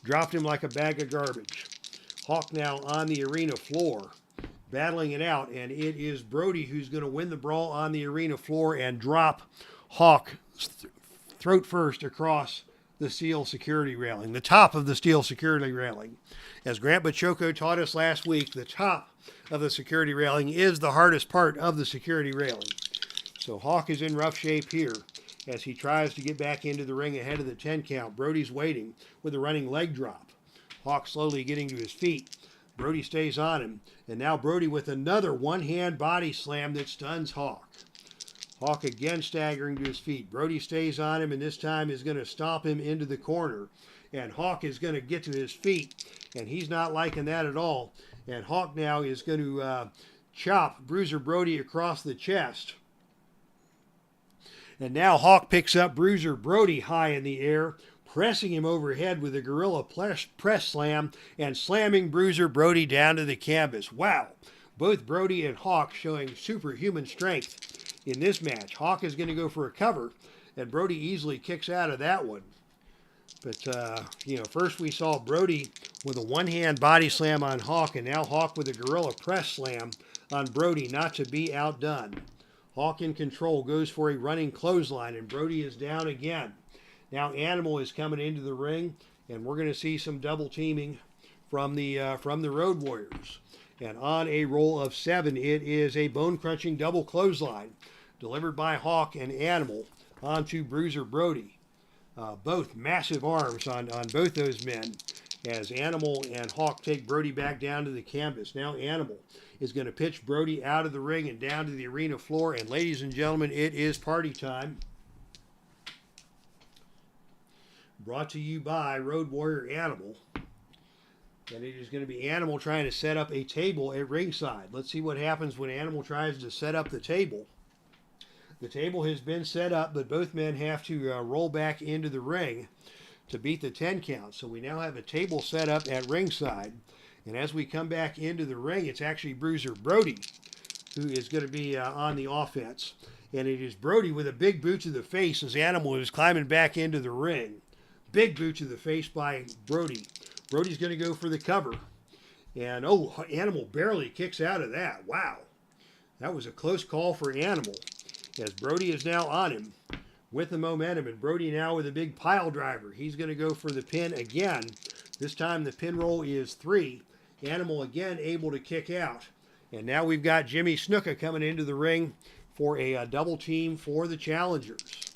dropped him like a bag of garbage. Hawk now on the arena floor, battling it out, and it is Brody who's going to win the brawl on the arena floor and drop Hawk throat first across the steel security railing, the top of the steel security railing. As Grant Bachoco taught us last week, the top of the security railing is the hardest part of the security railing. So Hawk is in rough shape here as he tries to get back into the ring ahead of the 10 count. Brody's waiting with a running leg drop. Hawk slowly getting to his feet. Brody stays on him. And now Brody with another one-hand body slam that stuns Hawk. Hawk again staggering to his feet. Brody stays on him and this time is going to stomp him into the corner. And Hawk is going to get to his feet. And he's not liking that at all. And Hawk now is going to chop Bruiser Brody across the chest. And now Hawk picks up Bruiser Brody high in the air, pressing him overhead with a gorilla press slam and slamming Bruiser Brody down to the canvas. Wow. Both Brody and Hawk showing superhuman strength in this match. Hawk is going to go for a cover, and Brody easily kicks out of that one. But, first we saw Brody with a one-hand body slam on Hawk, and now Hawk with a gorilla press slam on Brody, not to be outdone. Hawk in control, goes for a running clothesline, and Brody is down again. Now Animal is coming into the ring, and we're going to see some double teaming from the Road Warriors. And on a roll of 7, it is a bone-crunching double clothesline delivered by Hawk and Animal onto Bruiser Brody. Both massive arms on both those men as Animal and Hawk take Brody back down to the canvas. Now Animal is going to pitch Brody out of the ring and down to the arena floor. And ladies and gentlemen, it is party time. Brought to you by Road Warrior Animal. And it is going to be Animal trying to set up a table at ringside. Let's see what happens when Animal tries to set up the table. The table has been set up, but both men have to roll back into the ring to beat the 10 count. So we now have a table set up at ringside. And as we come back into the ring, it's actually Bruiser Brody who is going to be on the offense. And it is Brody with a big boot to the face as Animal is climbing back into the ring. Big boot to the face by Brody. Brody's going to go for the cover. And, Animal barely kicks out of that. Wow. That was a close call for Animal, as Brody is now on him with the momentum. And Brody now with a big pile driver. He's going to go for the pin again. This time the pin roll is 3. Animal again able to kick out. And now we've got Jimmy Snuka coming into the ring for a double team for the challengers,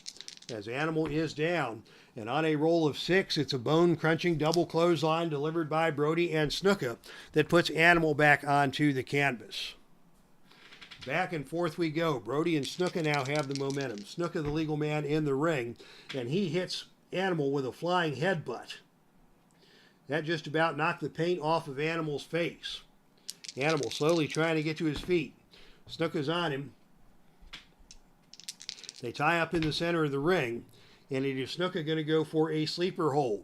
as Animal is down. And on a roll of 6, it's a bone-crunching double clothesline delivered by Brody and Snuka that puts Animal back onto the canvas. Back and forth we go. Brody and Snuka now have the momentum. Snuka, the legal man, in the ring, and he hits Animal with a flying headbutt. That just about knocked the paint off of Animal's face. Animal slowly trying to get to his feet. Snuka's on him. They tie up in the center of the ring, and it is Snuka going to go for a sleeper hold.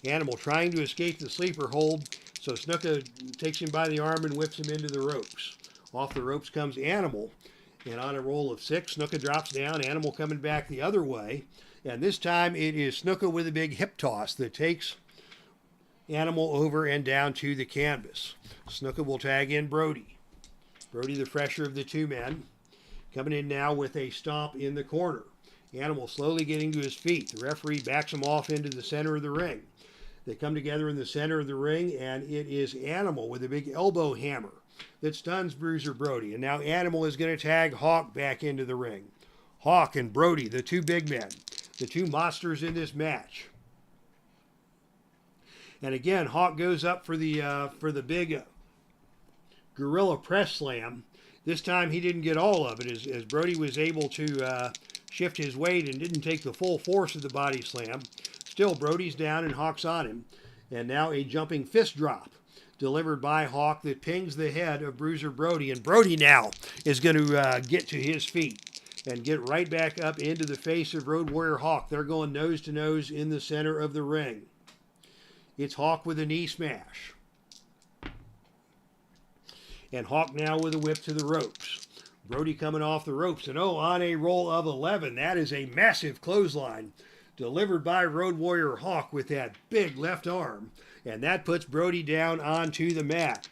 Animal trying to escape the sleeper hold, so Snuka takes him by the arm and whips him into the ropes. Off the ropes comes Animal, and on a roll of 6, Snuka drops down, Animal coming back the other way. And this time it is Snuka with a big hip toss that takes Animal over and down to the canvas. Snuka will tag in Brody. Brody, the fresher of the two men, coming in now with a stomp in the corner. Animal slowly getting to his feet. The referee backs him off into the center of the ring. They come together in the center of the ring, and it is Animal with a big elbow hammer that stuns Bruiser Brody. And now Animal is going to tag Hawk back into the ring. Hawk and Brody, the two big men, the two monsters in this match. And again, Hawk goes up for the big gorilla press slam. This time he didn't get all of it, as Brody was able to shift his weight and didn't take the full force of the body slam. Still, Brody's down and Hawk's on him. And now a jumping fist drop delivered by Hawk that pings the head of Bruiser Brody. And Brody now is going to get to his feet and get right back up into the face of Road Warrior Hawk. They're going nose to nose in the center of the ring. It's Hawk with a knee smash. And Hawk now with a whip to the ropes. Brody coming off the ropes. And on a roll of 11, that is a massive clothesline delivered by Road Warrior Hawk with that big left arm. And that puts Brody down onto the mat.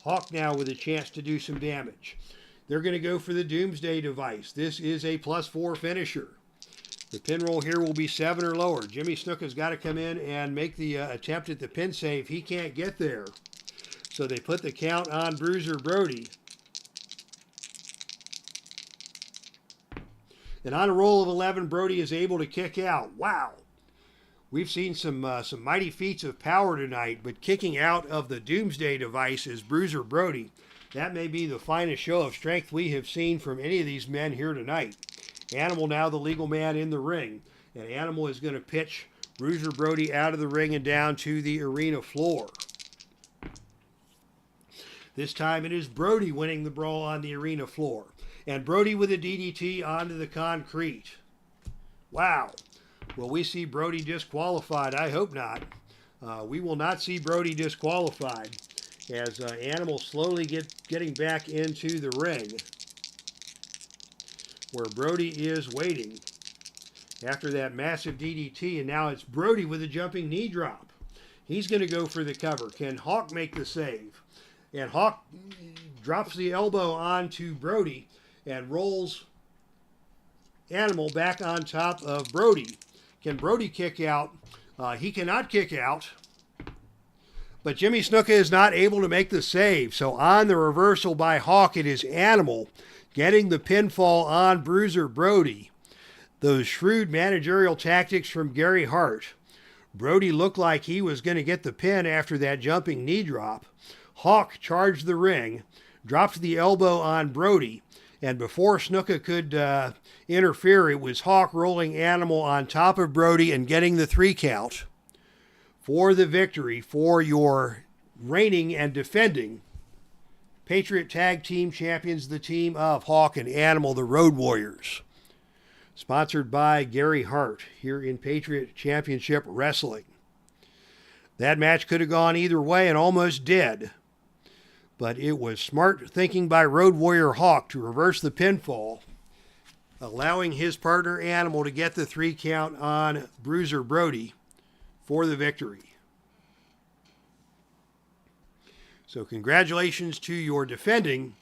Hawk now with a chance to do some damage. They're going to go for the Doomsday device. This is a +4 finisher. The pin roll here will be 7 or lower. Jimmy Snuka's got to come in and make the attempt at the pin save. He can't get there. So they put the count on Bruiser Brody. And on a roll of 11, Brody is able to kick out. Wow. We've seen some mighty feats of power tonight, but kicking out of the Doomsday device is Bruiser Brody. That may be the finest show of strength we have seen from any of these men here tonight. Animal now the legal man in the ring. And Animal is going to pitch Bruiser Brody out of the ring and down to the arena floor. This time it is Brody winning the brawl on the arena floor. And Brody with a DDT onto the concrete. Wow. Will we see Brody disqualified? I hope not. We will not see Brody disqualified as Animal slowly getting back into the ring where Brody is waiting after that massive DDT, and now it's Brody with a jumping knee drop. He's going to go for the cover. Can Hawk make the save? And Hawk drops the elbow onto Brody and rolls Animal back on top of Brody. Can Brody kick out? He cannot kick out. But Jimmy Snuka is not able to make the save. So on the reversal by Hawk, it is Animal getting the pinfall on Bruiser Brody. Those shrewd managerial tactics from Gary Hart. Brody looked like he was going to get the pin after that jumping knee drop. Hawk charged the ring, dropped the elbow on Brody, and before Snuka could interfere, it was Hawk rolling Animal on top of Brody and getting the 3 count for the victory for your reigning and defending Patriot Tag Team Champions, the team of Hawk and Animal, the Road Warriors. Sponsored by Gary Hart here in Patriot Championship Wrestling. That match could have gone either way and almost did. But it was smart thinking by Road Warrior Hawk to reverse the pinfall, allowing his partner Animal to get the 3 count on Bruiser Brody for the victory. So congratulations to your defending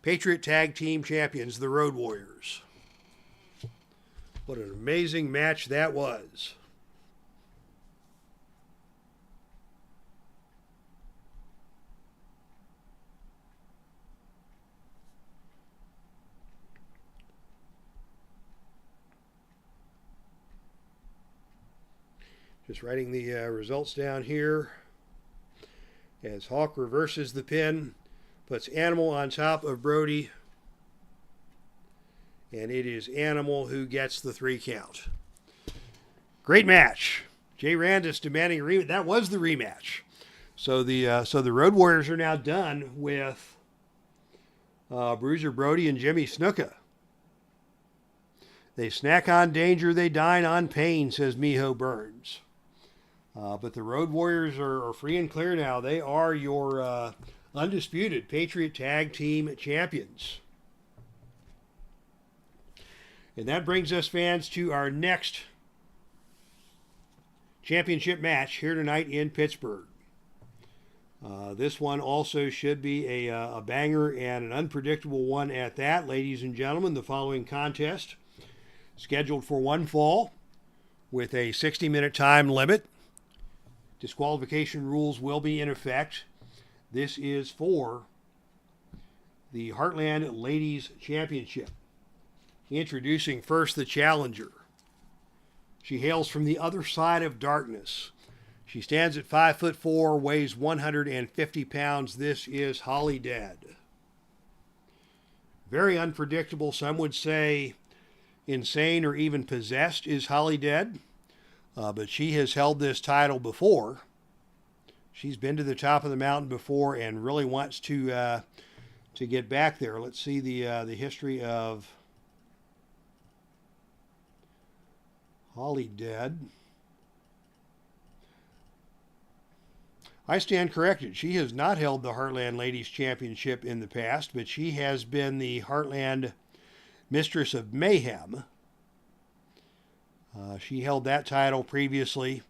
Patriot Tag Team Champions, the Road Warriors. What an amazing match that was. Just writing the results down here. As Hawk reverses the pin, puts Animal on top of Brody, and it is Animal who gets the 3 count. Great match. Jay Randis demanding a rematch. That was the rematch. So the Road Warriors are now done with Bruiser Brody and Jimmy Snuka. They snack on danger, they dine on pain, says Miho Burns. But the Road Warriors are free and clear now. They are your undisputed Patriot Tag Team Champions. And that brings us, fans, to our next championship match here tonight in Pittsburgh. This one also should be a banger and an unpredictable one at that. Ladies and gentlemen, the following contest, scheduled for one fall with a 60-minute time limit. Disqualification rules will be in effect. This is for the Heartland Ladies Championship. Introducing first the challenger. She hails from the other side of darkness. She stands at 5'4", weighs 150 pounds. This is Holidead. Very unpredictable. Some would say insane or even possessed is Holidead. But she has held this title before. She's been to the top of the mountain before and really wants to get back there. Let's see the history of Holidead. I stand corrected. She has not held the Heartland Ladies Championship in the past, but she has been the Heartland Mistress of Mayhem. She held that title previously,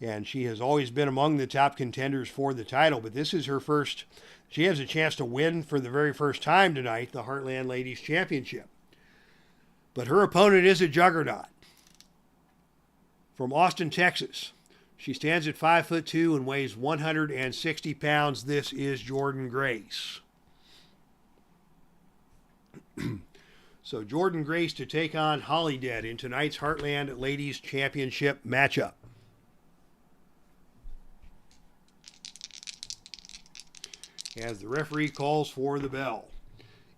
and she has always been among the top contenders for the title, but this is her first. She has a chance to win for the very first time tonight, the Heartland Ladies Championship. But her opponent is a juggernaut. From Austin, Texas. She stands at 5'2" and weighs 160 pounds. This is Jordynne Grace. So Jordynne Grace to take on Holidead in tonight's Heartland Ladies Championship matchup. As the referee calls for the bell.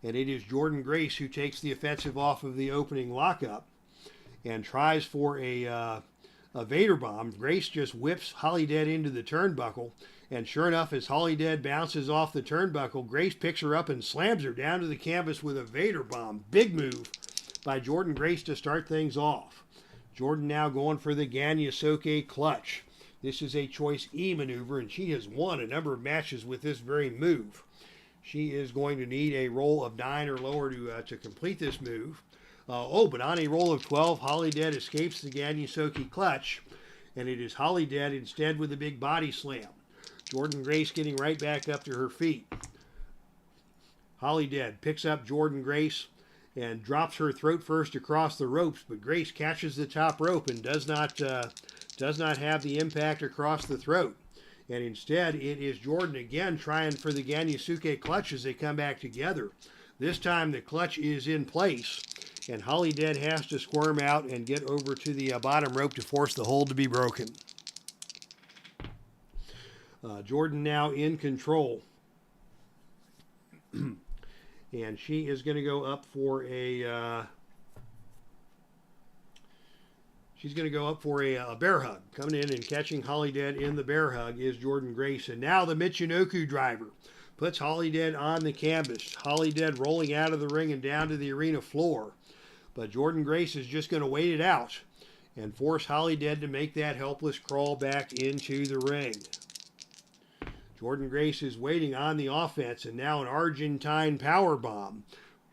And it is Jordynne Grace who takes the offensive off of the opening lockup and tries for a Vader bomb. Grace just whips Holidead into the turnbuckle. And sure enough, as Holidead bounces off the turnbuckle, Grace picks her up and slams her down to the canvas with a Vader bomb. Big move by Jordynne Grace to start things off. Jordynne now going for the Ganyasoke clutch. This is a choice E maneuver, and she has won a number of matches with this very move. She is going to need a roll of 9 or lower to complete this move. But on a roll of 12, Holidead escapes the Ganyasoke clutch, and it is Holidead instead with a big body slam. Jordynne Grace getting right back up to her feet. Holidead picks up Jordynne Grace and drops her throat first across the ropes, but Grace catches the top rope and does not have the impact across the throat. And instead, it is Jordynne again trying for the Ganyasoke clutch as they come back together. This time the clutch is in place, and Holidead has to squirm out and get over to the bottom rope to force the hold to be broken. Jordynne now in control. And she is going to go up for a bear hug. Coming in and catching Holidead in the bear hug is Jordynne Grace. And now the Michinoku driver puts Holidead on the canvas. Holidead rolling out of the ring and down to the arena floor. But Jordynne Grace is just going to wait it out and force Holidead to make that helpless crawl back into the ring. Jordynne Grace is waiting on the offense, and now an Argentine powerbomb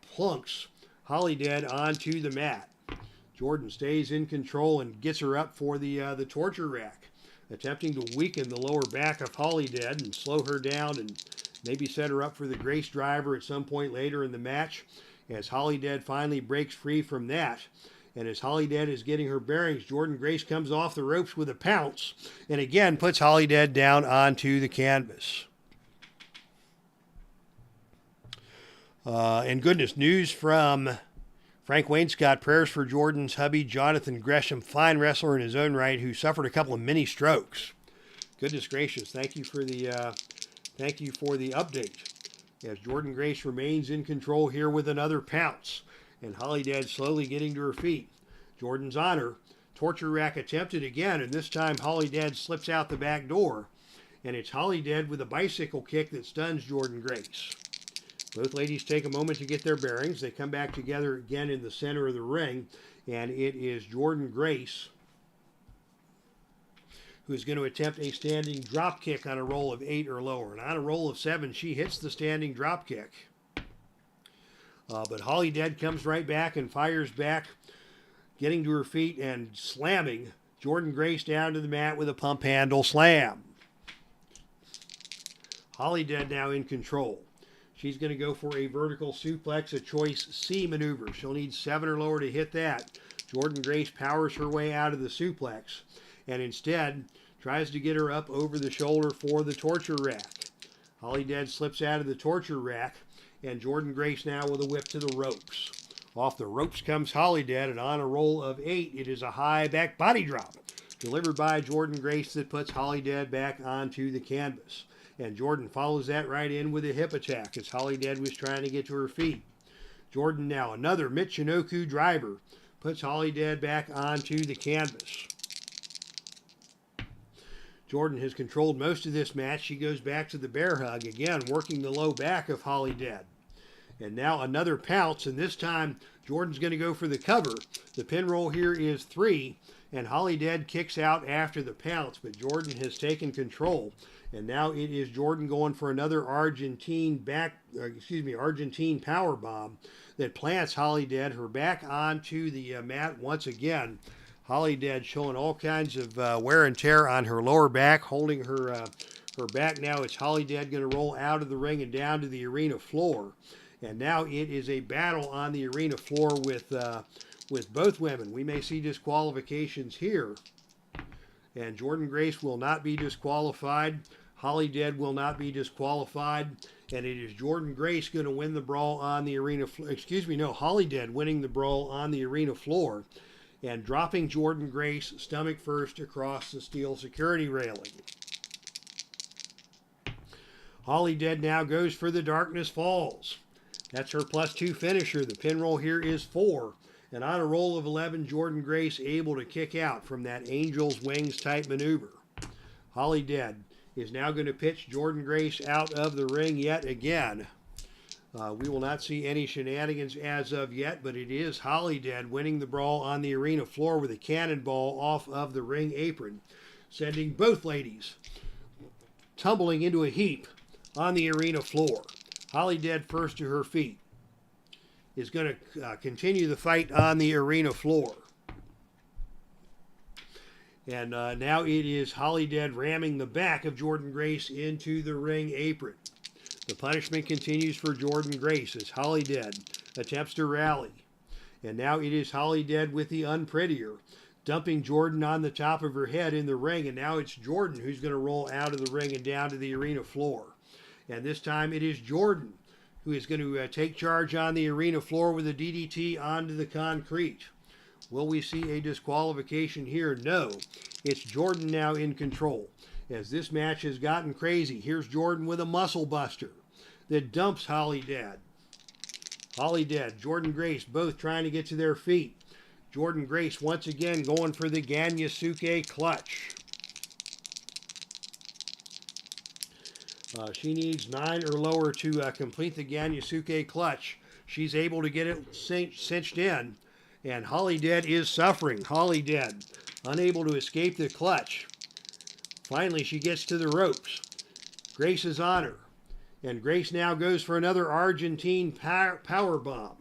plunks Holidead onto the mat. Jordynne stays in control and gets her up for the torture rack, attempting to weaken the lower back of Holidead and slow her down and maybe set her up for the Grace driver at some point later in the match. As Holidead finally breaks free from that, and as Holidead is getting her bearings, Jordynne Grace comes off the ropes with a pounce and again puts Holidead down onto the canvas. And goodness, news from Frank Wainscott, prayers for Jordynne's hubby, Jonathan Gresham, fine wrestler in his own right, who suffered a couple of mini strokes. Goodness gracious, thank you for the update. As Jordynne Grace remains in control here with another pounce, and Holidead slowly getting to her feet. Jordynne's on her. Torture rack attempted again, and this time Holidead slips out the back door, and it's Holidead with a bicycle kick that stuns Jordynne Grace. Both ladies take a moment to get their bearings. They come back together again in the center of the ring, and it is Jordynne Grace who's going to attempt a standing drop kick on a roll of 8 or lower. And on a roll of 7, she hits the standing drop kick. But Holidead comes right back and fires back, getting to her feet and slamming Jordynne Grace down to the mat with a pump handle slam. Holidead now in control. She's going to go for a vertical suplex, a choice C maneuver. She'll need 7 or lower to hit that. Jordynne Grace powers her way out of the suplex and instead tries to get her up over the shoulder for the torture rack. Holidead slips out of the torture rack, and Jordynne Grace now with a whip to the ropes. Off the ropes comes Holidead, and on a roll of 8, it is a high back body drop delivered by Jordynne Grace that puts Holidead back onto the canvas. And Jordynne follows that right in with a hip attack as Holidead was trying to get to her feet. Jordynne now another Michinoku driver puts Holidead back onto the canvas. Jordynne has controlled most of this match. She goes back to the bear hug, again working the low back of Holidead. And now another pounce, and this time Jordynne's going to go for the cover. The pin roll here is 3, and Holidead kicks out after the pounce, but Jordynne has taken control. And now it is Jordynne going for another Argentine power bomb that plants Holidead, her back onto the mat once again. Holidead showing all kinds of wear and tear on her lower back, holding her back now. It's Holidead going to roll out of the ring and down to the arena floor. And now it is a battle on the arena floor with both women. We may see disqualifications here. And Jordynne Grace will not be disqualified. Holidead will not be disqualified. And it is Jordynne Grace going to win the brawl on the arena floor. Holidead winning the brawl on the arena floor and dropping Jordynne Grace stomach first across the steel security railing. Holidead now goes for the Darkness Falls. That's her +2 finisher. The pin roll here is 4. And on a roll of 11, Jordynne Grace able to kick out from that Angel's Wings type maneuver. Holidead is now going to pitch Jordynne Grace out of the ring yet again. We will not see any shenanigans as of yet, but it is Holidead winning the brawl on the arena floor with a cannonball off of the ring apron, sending both ladies tumbling into a heap on the arena floor. Holidead first to her feet is going to continue the fight on the arena floor. And now it is Holidead ramming the back of Jordynne Grace into the ring apron. The punishment continues for Jordynne Grace as Holidead attempts to rally. And now it is Holidead with the unprettier, dumping Jordynne on the top of her head in the ring. And now it's Jordynne who's going to roll out of the ring and down to the arena floor. And this time it is Jordynne who is going to take charge on the arena floor with a DDT onto the concrete. Will we see a disqualification here? No. It's Jordynne now in control. As this match has gotten crazy, here's Jordynne with a muscle buster that dumps Holidead. Holidead, Jordynne Grace both trying to get to their feet. Jordynne Grace once again going for the Ganyasuke clutch. She needs 9 or lower to complete the Ganyasuke clutch. She's able to get it cinched in, and Holidead is suffering. Holidead unable to escape the clutch. Finally, she gets to the ropes. Grace is on her, and Grace now goes for another Argentine power bomb.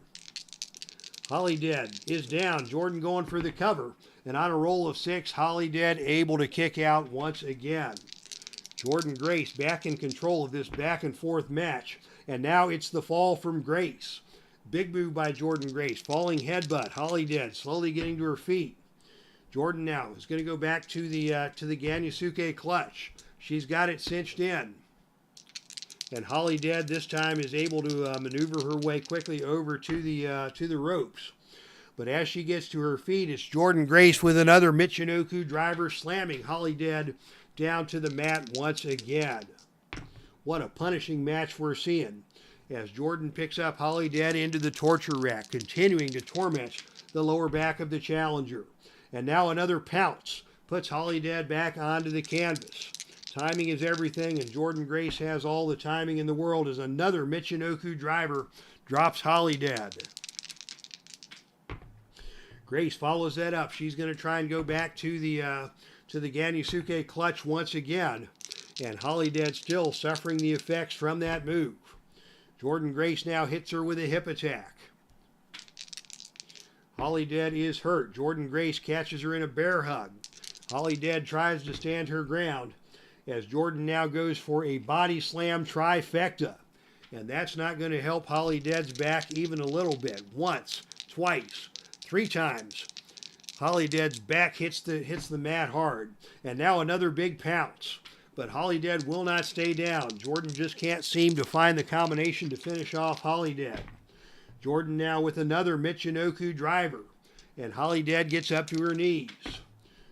Holidead is down. Jordynne going for the cover, and on a roll of 6, Holidead able to kick out once again. Jordynne Grace back in control of this back and forth match. And now it's the fall from Grace. Big move by Jordynne Grace. Falling headbutt. Holidead slowly getting to her feet. Jordynne now is going to go back to the Ganyasuke clutch. She's got it cinched in. And Holidead this time is able to maneuver her way quickly over to the ropes. But as she gets to her feet, it's Jordynne Grace with another Michinoku driver slamming Holidead down to the mat once again. What a punishing match we're seeing as Jordynne picks up Holidead into the torture rack, continuing to torment the lower back of the challenger. And now another pounce puts Holidead back onto the canvas. Timing is everything, and Jordynne Grace has all the timing in the world as another Michinoku driver drops Holidead. Grace follows that up. She's going to try and go back to the Ganyasuke clutch once again, and Holidead still suffering the effects from that move. Jordynne Grace now hits her with a hip attack. Holidead is hurt. Jordynne Grace catches her in a bear hug. Holidead tries to stand her ground as Jordynne now goes for a body slam trifecta, and that's not going to help Holidead's back even a little bit. Once, twice, 3 times. Holidead's back hits the mat hard. And now another big pounce. But Holidead will not stay down. Jordynne just can't seem to find the combination to finish off Holidead. Jordynne now with another Michinoku driver. And Holidead gets up to her knees.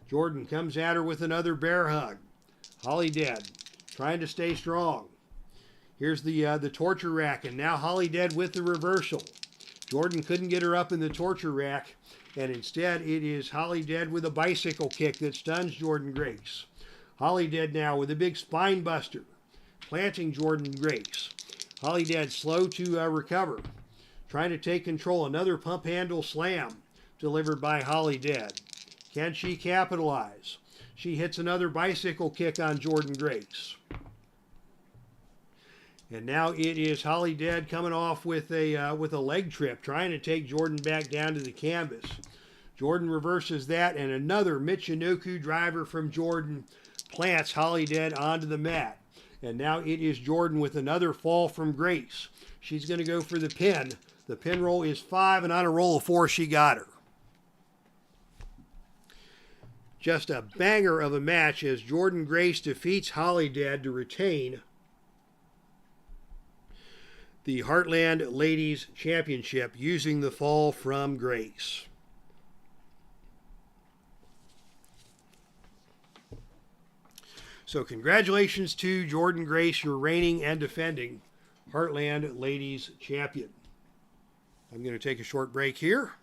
Jordynne comes at her with another bear hug. Holidead trying to stay strong. Here's the torture rack. And now Holidead with the reversal. Jordynne couldn't get her up in the torture rack. And instead, it is Holidead with a bicycle kick that stuns Jordynne Grace. Holidead now with a big spine buster, planting Jordynne Grace. Holidead slow to recover, trying to take control. Another pump handle slam delivered by Holidead. Can she capitalize? She hits another bicycle kick on Jordynne Grace. And now it is Holidead coming off with a leg trip, trying to take Jordynne back down to the canvas. Jordynne reverses that, and another Michinoku driver from Jordynne plants Holidead onto the mat. And now it is Jordynne with another fall from Grace. She's going to go for the pin. The pin roll is 5, and on a roll of 4, she got her. Just a banger of a match as Jordynne Grace defeats Holidead to retain the Heartland Ladies Championship using the fall from Grace. So congratulations to Jordynne Grace, your reigning and defending Heartland Ladies Champion. I'm going to take a short break here,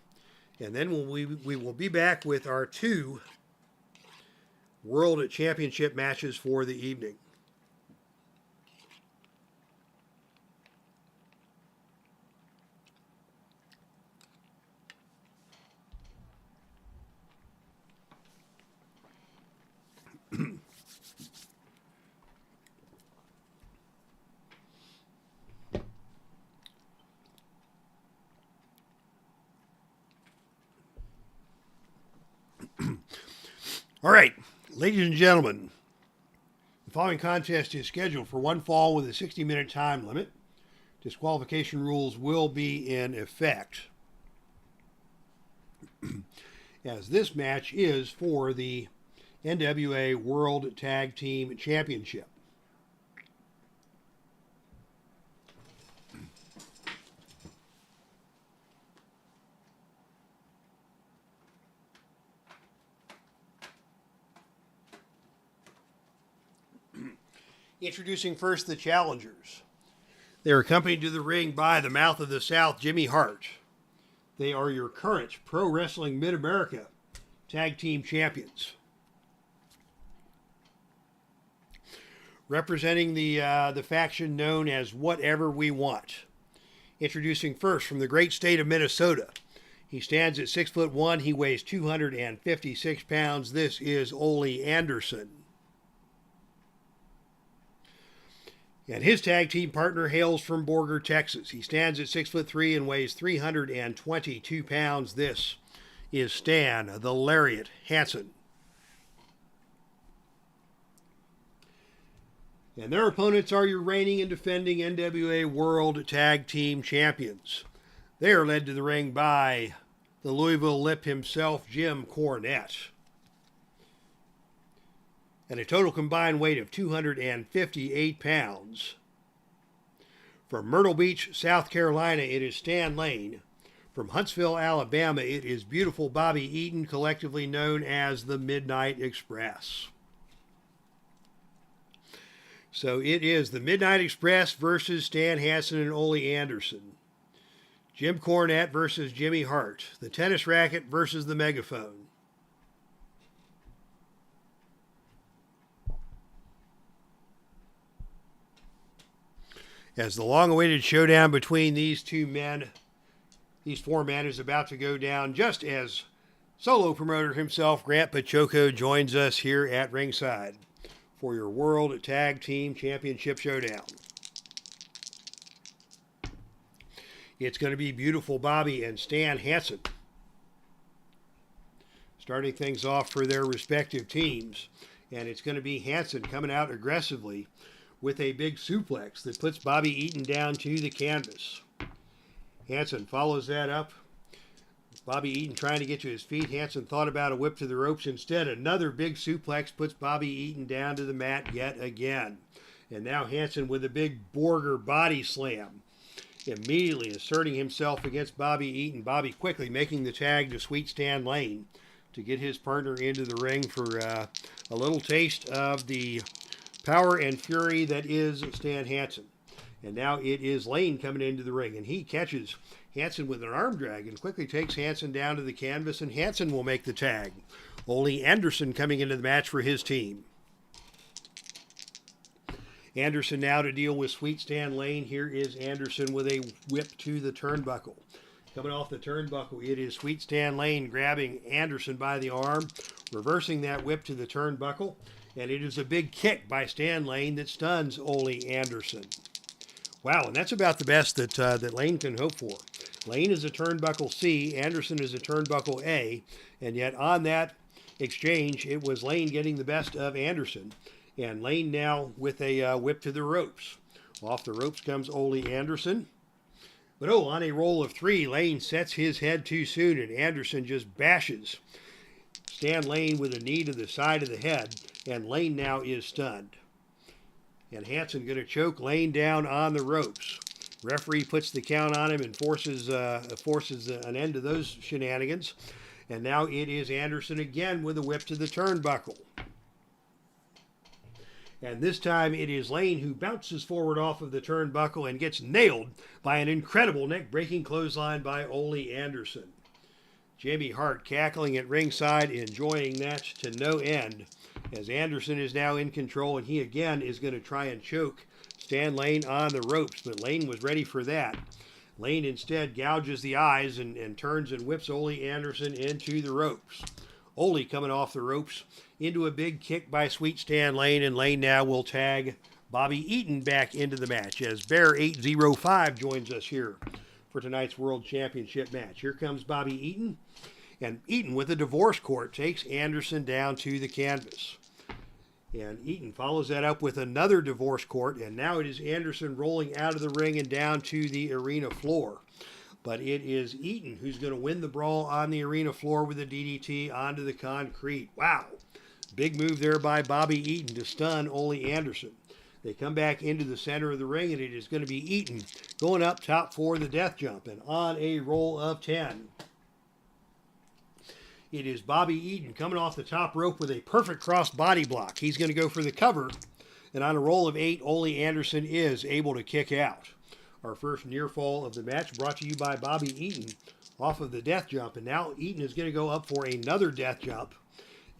and then we will be back with our 2 World Championship matches for the evening. All right, ladies and gentlemen, the following contest is scheduled for one fall with a 60-minute time limit. Disqualification rules will be in effect, as this match is for the NWA World Tag Team Championship. Introducing first the challengers. They are accompanied to the ring by the Mouth of the South, Jimmy Hart. They are your current Pro Wrestling Mid-America Tag Team Champions. Representing the faction known as Whatever We Want. Introducing first from the great state of Minnesota. He stands at 6'1". He weighs 256 pounds. This is Ole Anderson. And his tag team partner hails from Borger, Texas. He stands at 6'3" and weighs 322 pounds. This is Stan the Lariat Hansen. And their opponents are your reigning and defending NWA World Tag Team Champions. They are led to the ring by the Louisville Lip himself, Jim Cornette. And a total combined weight of 258 pounds. From Myrtle Beach, South Carolina, it is Stan Lane. From Huntsville, Alabama, it is beautiful Bobby Eaton, collectively known as the Midnight Express. So it is the Midnight Express versus Stan Hansen and Ole Anderson. Jim Cornette versus Jimmy Hart. The tennis racket versus the megaphone. As the long-awaited showdown between these four men is about to go down, just as solo promoter himself, Grant Pachoco, joins us here at ringside for your World Tag Team Championship Showdown. It's going to be beautiful Bobby and Stan Hansen starting things off for their respective teams. And it's going to be Hansen coming out aggressively with a big suplex that puts Bobby Eaton down to the canvas. Hansen follows that up. Bobby Eaton trying to get to his feet. Hansen thought about a whip to the ropes. Instead, another big suplex puts Bobby Eaton down to the mat yet again. And now Hansen with a big Borger body slam, immediately asserting himself against Bobby Eaton. Bobby quickly making the tag to Sweet Stan Lane to get his partner into the ring for a little taste of the power and fury that is Stan Hansen. And now it is Lane coming into the ring, and he catches Hansen with an arm drag and quickly takes Hansen down to the canvas, and Hansen will make the tag. Ole Anderson coming into the match for his team. Anderson now to deal with Sweet Stan Lane. Here is Anderson with a whip to the turnbuckle. Coming off the turnbuckle, it is Sweet Stan Lane grabbing Anderson by the arm, reversing that whip to the turnbuckle, and it is a big kick by Stan Lane that stuns Ole Anderson. Wow, and that's about the best that Lane can hope for. Lane is a turnbuckle C, Anderson is a turnbuckle A, and yet on that exchange, it was Lane getting the best of Anderson, and Lane now with a whip to the ropes. Off the ropes comes Ole Anderson. But on a roll of three, Lane sets his head too soon, and Anderson just bashes Stan Lane with a knee to the side of the head, and Lane now is stunned. And Hansen going to choke Lane down on the ropes. Referee puts the count on him and forces an end to those shenanigans. And now it is Anderson again with a whip to the turnbuckle. And this time it is Lane who bounces forward off of the turnbuckle and gets nailed by an incredible neck-breaking clothesline by Ole Anderson. Jimmy Hart cackling at ringside, enjoying that to no end, as Anderson is now in control, and he again is going to try and choke Stan Lane on the ropes, but Lane was ready for that. Lane instead gouges the eyes and turns and whips Ole Anderson into the ropes. Ole coming off the ropes into a big kick by Sweet Stan Lane, and Lane now will tag Bobby Eaton back into the match as Bear805 joins us here for tonight's World Championship match. Here comes Bobby Eaton, And Eaton with a divorce court takes Anderson down to the canvas. And Eaton follows that up with another divorce court, and now it is Anderson rolling out of the ring and down to the arena floor. But it is Eaton who's going to win the brawl on the arena floor with a DDT onto the concrete. Wow. Big move there by Bobby Eaton to stun Ole Anderson. They come back into the center of the ring, and it is going to be Eaton going up top for the death jump and on a roll of 10. It is Bobby Eaton coming off the top rope with a perfect cross body block. He's going to go for the cover, and on a roll of 8, Ole Anderson is able to kick out. Our first near fall of the match brought to you by Bobby Eaton off of the death jump, and now Eaton is going to go up for another death jump,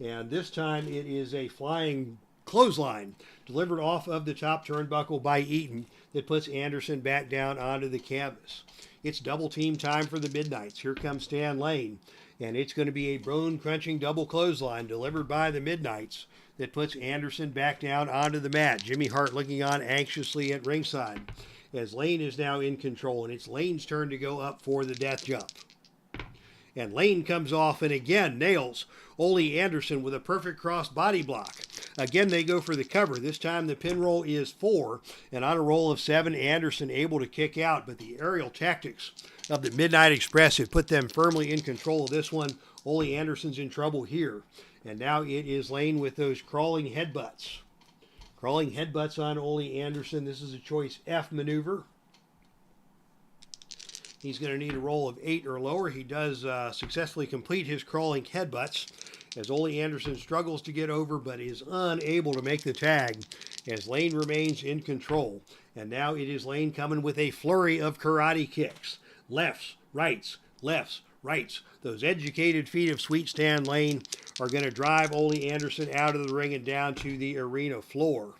and this time it is a flying clothesline delivered off of the top turnbuckle by Eaton that puts Anderson back down onto the canvas. It's double team time for the Midnights. Here comes Stan Lane. And it's going to be a bone-crunching double clothesline delivered by the Midnights that puts Anderson back down onto the mat. Jimmy Hart looking on anxiously at ringside as Lane is now in control. And it's Lane's turn to go up for the death jump. And Lane comes off and again nails Ole Anderson with a perfect cross body block. Again, they go for the cover. This time the pin roll is 4. And on a roll of 7, Anderson able to kick out. But the aerial tactics of the Midnight Express have put them firmly in control of this one. Ole Anderson's in trouble here. And now it is Lane with those crawling headbutts. Crawling headbutts on Ole Anderson. This is a choice F maneuver. He's going to need a roll of 8 or lower. He does successfully complete his crawling headbutts as Ole Anderson struggles to get over but is unable to make the tag as Lane remains in control. And now it is Lane coming with a flurry of karate kicks. Lefts, rights, lefts, rights. Those educated feet of Sweet Stan Lane are going to drive Ole Anderson out of the ring and down to the arena floor.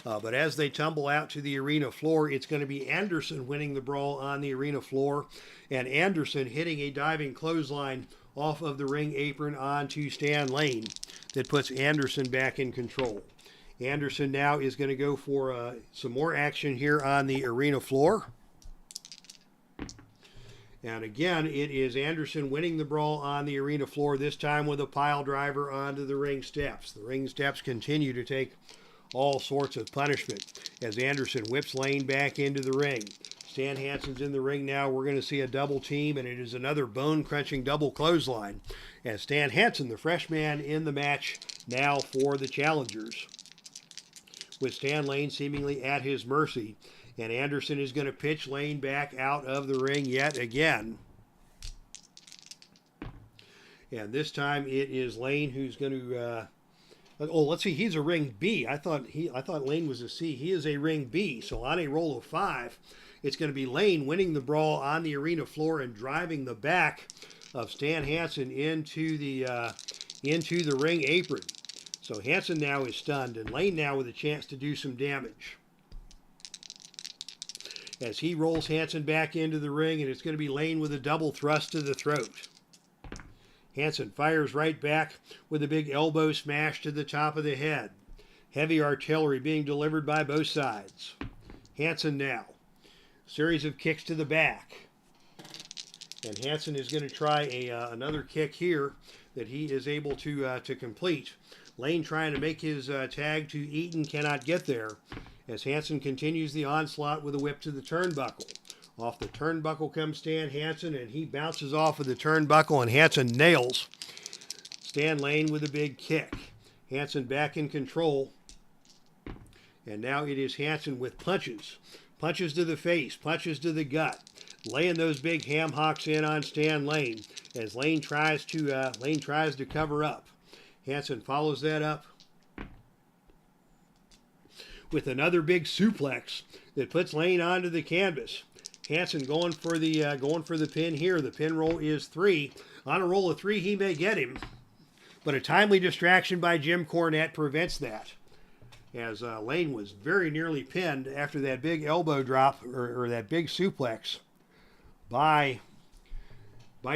But as they tumble out to the arena floor, it's going to be Anderson winning the brawl on the arena floor. And Anderson hitting a diving clothesline off of the ring apron onto Stan Lane that puts Anderson back in control. Anderson now is going to go for some more action here on the arena floor. And again, it is Anderson winning the brawl on the arena floor, this time with a pile driver onto the ring steps. The ring steps continue to take all sorts of punishment as Anderson whips Lane back into the ring. Stan Hansen's in the ring now. We're going to see a double team, and it is another bone-crunching double clothesline as Stan Hansen, the fresh man in the match, now for the challengers. With Stan Lane seemingly at his mercy, and Anderson is going to pitch Lane back out of the ring yet again. And this time it is Lane who's going to oh, let's see. He's a ring B. I thought Lane was a C. He is a ring B. So on a roll of 5, it's going to be Lane winning the brawl on the arena floor and driving the back of Stan Hansen into the ring apron. So Hansen now is stunned, and Lane now with a chance to do some damage as he rolls Hansen back into the ring, and it's going to be Lane with a double thrust to the throat. Hansen fires right back with a big elbow smash to the top of the head. Heavy artillery being delivered by both sides. Hansen now. Series of kicks to the back. And Hansen is going to try another kick here that he is able to complete. Lane trying to make his tag to Eaton, cannot get there as Hansen continues the onslaught with a whip to the turnbuckle. Off the turnbuckle comes Stan Hansen, and he bounces off of the turnbuckle, and Hansen nails Stan Lane with a big kick. Hansen back in control. And now it is Hansen with punches. Punches to the face, punches to the gut. Laying those big ham hocks in on Stan Lane as Lane tries to cover up. Hansen follows that up with another big suplex that puts Lane onto the canvas. Hansen going for the pin here. The pin roll is 3. On a roll of 3, he may get him, but a timely distraction by Jim Cornette prevents that, as Lane was very nearly pinned after that big elbow drop or that big suplex by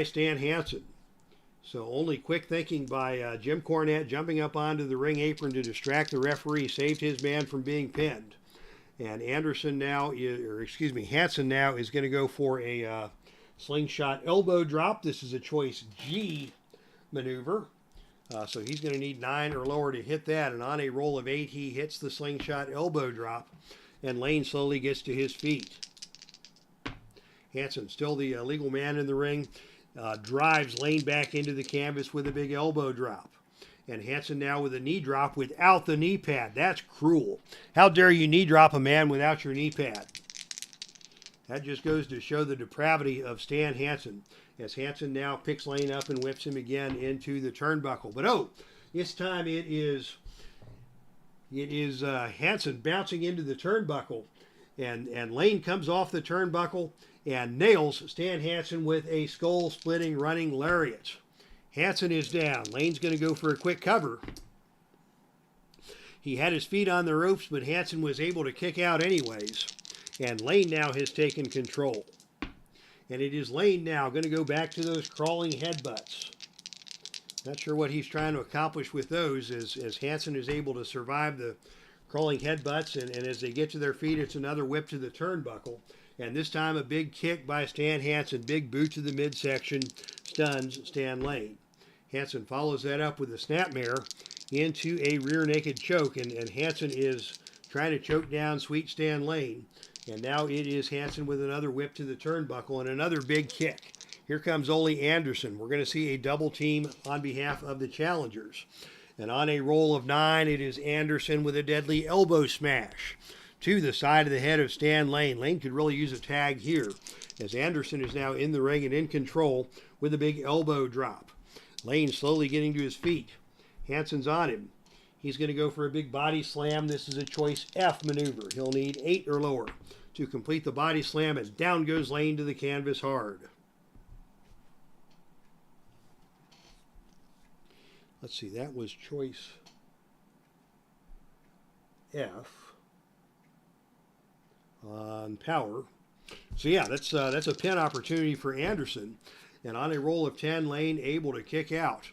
Stan Hansen. So only quick thinking by Jim Cornette jumping up onto the ring apron to distract the referee saved his man from being pinned. And Hansen now is going to go for a slingshot elbow drop. This is a choice G maneuver. So he's going to need 9 or lower to hit that. And on a roll of 8, he hits the slingshot elbow drop. And Lane slowly gets to his feet. Hansen, still the legal man in the ring, drives Lane back into the canvas with a big elbow drop. And Hansen now with a knee drop without the knee pad. That's cruel. How dare you knee drop a man without your knee pad? That just goes to show the depravity of Stan Hansen, as Hansen now picks Lane up and whips him again into the turnbuckle. But this time it is Hansen bouncing into the turnbuckle, and Lane comes off the turnbuckle and nails Stan Hansen with a skull-splitting running lariat. Hansen is down. Lane's going to go for a quick cover. He had his feet on the ropes, but Hansen was able to kick out anyways. And Lane now has taken control. And it is Lane now going to go back to those crawling headbutts. Not sure what he's trying to accomplish with those, as Hansen is able to survive the crawling headbutts. And as they get to their feet, it's another whip to the turnbuckle. And this time a big kick by Stan Hansen. Big boot to the midsection stuns Stan Lane. Hansen follows that up with a snapmare into a rear naked choke. And Hansen is trying to choke down Sweet Stan Lane. And now it is Hansen with another whip to the turnbuckle and another big kick. Here comes Ole Anderson. We're going to see a double team on behalf of the challengers. And on a roll of 9, it is Anderson with a deadly elbow smash to the side of the head of Stan Lane. Lane could really use a tag here, as Anderson is now in the ring and in control with a big elbow drop. Lane slowly getting to his feet. Hansen's on him. He's going to go for a big body slam. This is a choice F maneuver. He'll need 8 or lower to complete the body slam, and down goes Lane to the canvas hard. Let's see, that was choice F on power. So yeah, that's a pin opportunity for Anderson. And on a roll of 10, Lane able to kick out.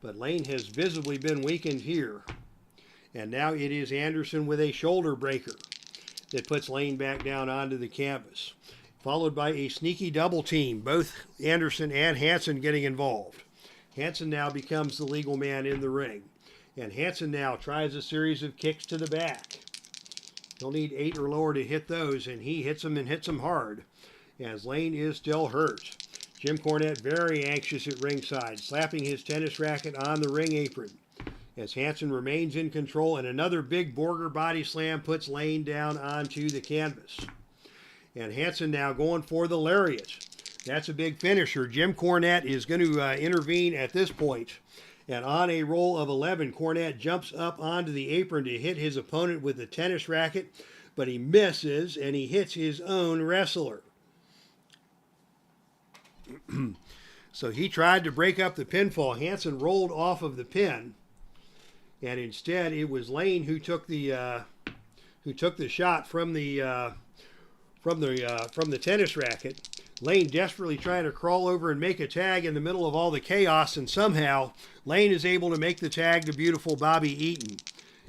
But Lane has visibly been weakened here. And now it is Anderson with a shoulder breaker that puts Lane back down onto the canvas. Followed by a sneaky double team, both Anderson and Hansen getting involved. Hansen now becomes the legal man in the ring. And Hansen now tries a series of kicks to the back. He'll need 8 or lower to hit those, and he hits them and hits them hard, as Lane is still hurt. Jim Cornette very anxious at ringside, slapping his tennis racket on the ring apron, as Hansen remains in control, and another big Borger body slam puts Lane down onto the canvas. And Hansen now going for the lariat. That's a big finisher. Jim Cornette is going to intervene at this point. And on a roll of 11, Cornette jumps up onto the apron to hit his opponent with the tennis racket, but he misses, and he hits his own wrestler. So he tried to break up the pinfall. Hansen rolled off of the pin, and instead it was Lane who took the shot from the tennis racket. Lane desperately trying to crawl over and make a tag in the middle of all the chaos, and somehow Lane is able to make the tag to beautiful Bobby Eaton.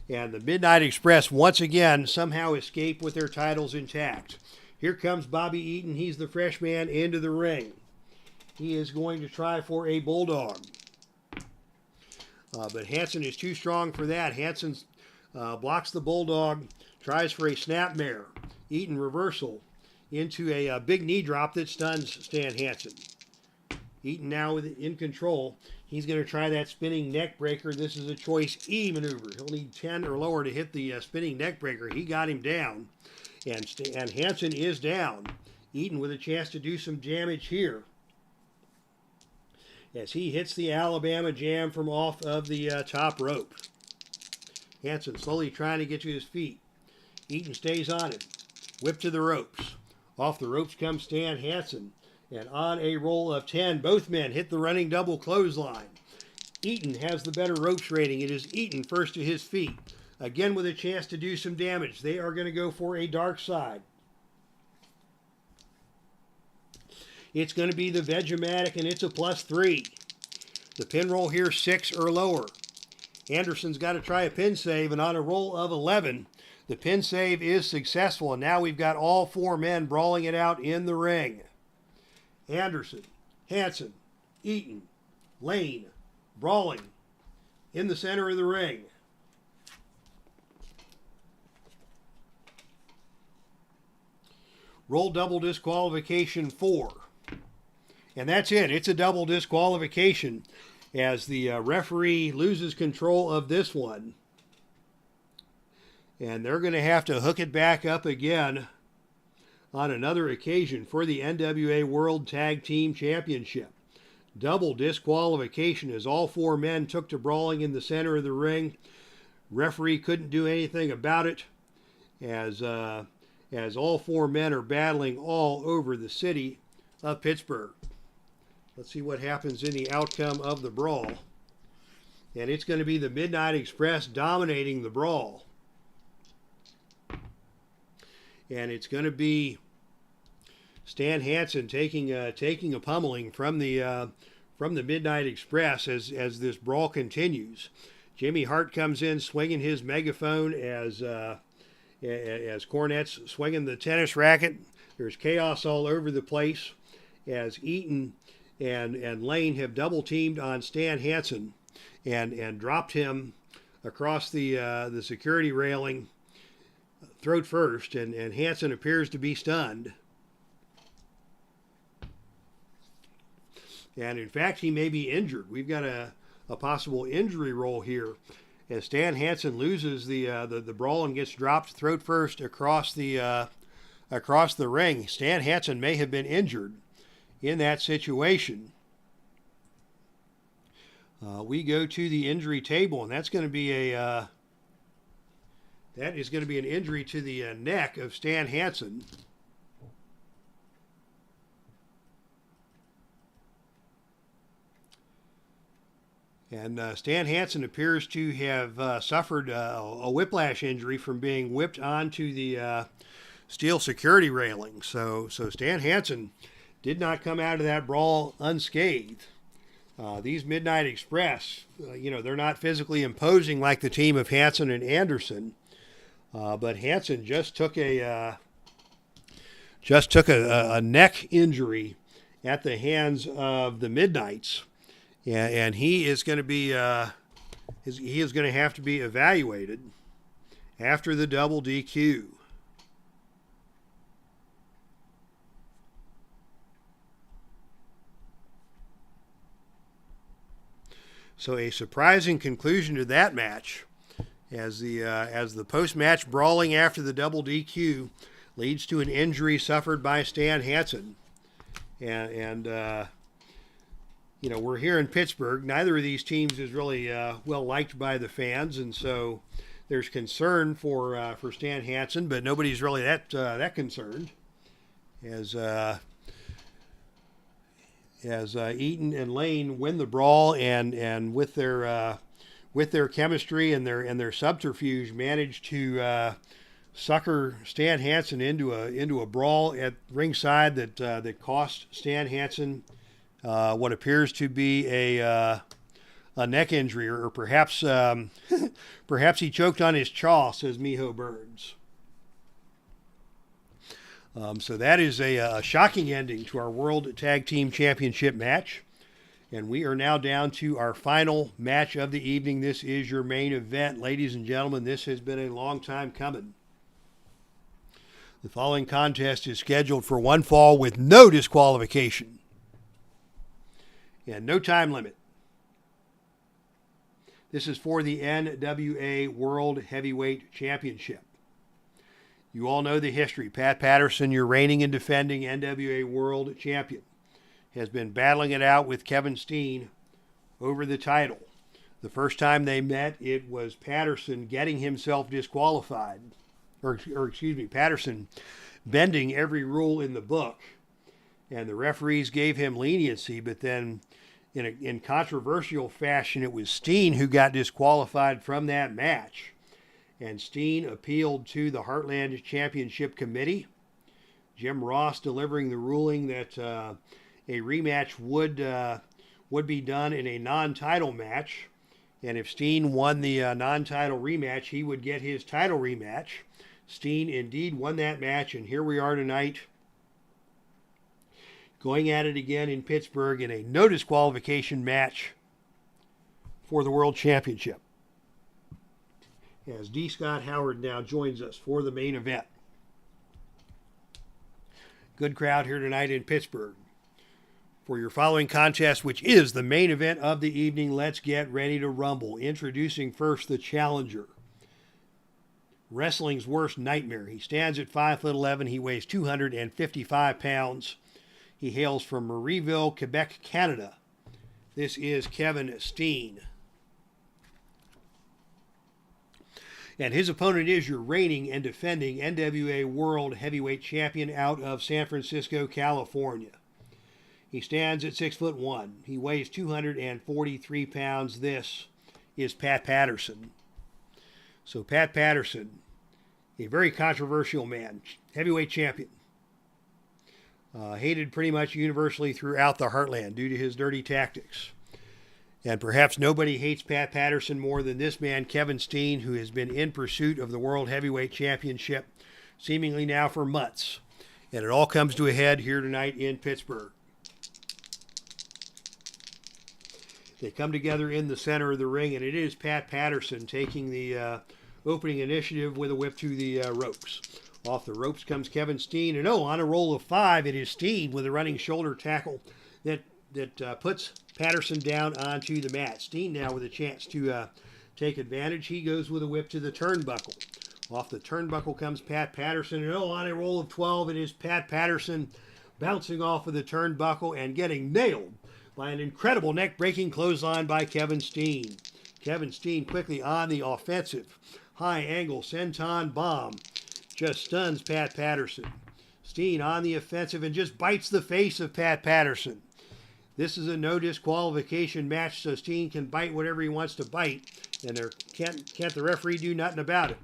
And the Midnight Express once again somehow escape with their titles intact. Here comes Bobby Eaton. He's the fresh man into the ring. He is going to try for a bulldog. But Hansen is too strong for that. Hansen blocks the bulldog, tries for a snapmare. Eaton reversal into a big knee drop that stuns Stan Hansen. Eaton now in control. He's going to try that spinning neck breaker. This is a choice E maneuver. He'll need 10 or lower to hit the spinning neck breaker. He got him down. And Hansen is down. Eaton with a chance to do some damage here, as he hits the Alabama Jam from off of the top rope. Hansen slowly trying to get to his feet. Eaton stays on him. Whip to the ropes. Off the ropes comes Stan Hansen. And on a roll of 10, both men hit the running double clothesline. Eaton has the better ropes rating. It is Eaton first to his feet. Again with a chance to do some damage. They are going to go for a dark side. It's going to be the Vegematic, and it's a +3. The pin roll here, 6 or lower. Anderson's got to try a pin save, and on a roll of 11, the pin save is successful, and now we've got all 4 men brawling it out in the ring. Anderson, Hansen, Eaton, Lane, brawling in the center of the ring. Roll double disqualification 4. And that's it. It's a double disqualification as the referee loses control of this one. And they're going to have to hook it back up again on another occasion for the NWA World Tag Team Championship. Double disqualification as all 4 men took to brawling in the center of the ring. Referee couldn't do anything about it as all 4 men are battling all over the city of Pittsburgh. Let's see what happens in the outcome of the brawl. And it's going to be the Midnight Express dominating the brawl. And it's going to be Stan Hansen taking a pummeling from the Midnight Express as this brawl continues. Jimmy Hart comes in swinging his megaphone as Cornette's swinging the tennis racket. There's chaos all over the place as Eaton and Lane have double teamed on Stan Hansen and dropped him across the security railing throat first, and Hansen appears to be stunned. And in fact, he may be injured. We've got a possible injury roll here as Stan Hansen loses the brawl and gets dropped throat first across the ring. Stan Hansen may have been injured in that situation. We go to the injury table, and that's going to be an injury to the neck of Stan Hansen. And Stan Hansen appears to have suffered a whiplash injury from being whipped onto the steel security railing. So Stan Hansen did not come out of that brawl unscathed. These Midnight Express, they're not physically imposing like the team of Hansen and Anderson, but Hansen just took a neck injury at the hands of the Midnights, and he is going to be he is going to have to be evaluated after the double DQ. So a surprising conclusion to that match, as the post-match brawling after the double DQ leads to an injury suffered by Stan Hansen, and we're here in Pittsburgh. Neither of these teams is really well liked by the fans, and so there's concern for Stan Hansen, but nobody's really that concerned, as Eaton and Lane win the brawl and with their chemistry and their subterfuge manage to sucker Stan Hansen into a brawl at ringside that cost Stan Hansen what appears to be a neck injury, or perhaps perhaps he choked on his chaw, says Miho Burns. So that is a shocking ending to our World Tag Team Championship match. And we are now down to our final match of the evening. This is your main event. Ladies and gentlemen, this has been a long time coming. The following contest is scheduled for one fall with no disqualification and no time limit. This is for the NWA World Heavyweight Championship. You all know the history. Pat Patterson, your reigning and defending NWA World Champion, has been battling it out with Kevin Steen over the title. The first time they met, it was Patterson getting himself disqualified. Patterson bending every rule in the book. And the referees gave him leniency, but then in controversial fashion, it was Steen who got disqualified from that match. And Steen appealed to the Heartland Championship Committee. Jim Ross delivering the ruling that a rematch would be done in a non-title match. And if Steen won the non-title rematch, he would get his title rematch. Steen indeed won that match, and here we are tonight, going at it again in Pittsburgh in a no disqualification match for the World Championship. As D. Scott Howard now joins us for the main event. Good crowd here tonight in Pittsburgh. For your following contest, which is the main event of the evening, let's get ready to rumble. Introducing first the challenger. Wrestling's worst nightmare. He stands at 5'11". He weighs 255 pounds. He hails from Marieville, Quebec, Canada. This is Kevin Steen. And his opponent is your reigning and defending NWA World Heavyweight Champion out of San Francisco, California. He stands at 6'1". He weighs 243 pounds. This is Pat Patterson. So Pat Patterson, a very controversial man, heavyweight champion. Hated pretty much universally throughout the Heartland due to his dirty tactics. And perhaps nobody hates Pat Patterson more than this man, Kevin Steen, who has been in pursuit of the World Heavyweight Championship seemingly now for months. And it all comes to a head here tonight in Pittsburgh. They come together in the center of the ring, and it is Pat Patterson taking the opening initiative with a whip to the ropes. Off the ropes comes Kevin Steen, and on a roll of 5, it is Steen with a running shoulder tackle that puts Patterson down onto the mat. Steen now with a chance to take advantage. He goes with a whip to the turnbuckle. Off the turnbuckle comes Pat Patterson, and on a roll of 12, it is Pat Patterson bouncing off of the turnbuckle and getting nailed by an incredible neck-breaking clothesline by Kevin Steen. Kevin Steen quickly on the offensive. High-angle senton bomb just stuns Pat Patterson. Steen on the offensive and just bites the face of Pat Patterson. This is a no disqualification match, so Steen can bite whatever he wants to bite, and there can't the referee do nothing about it.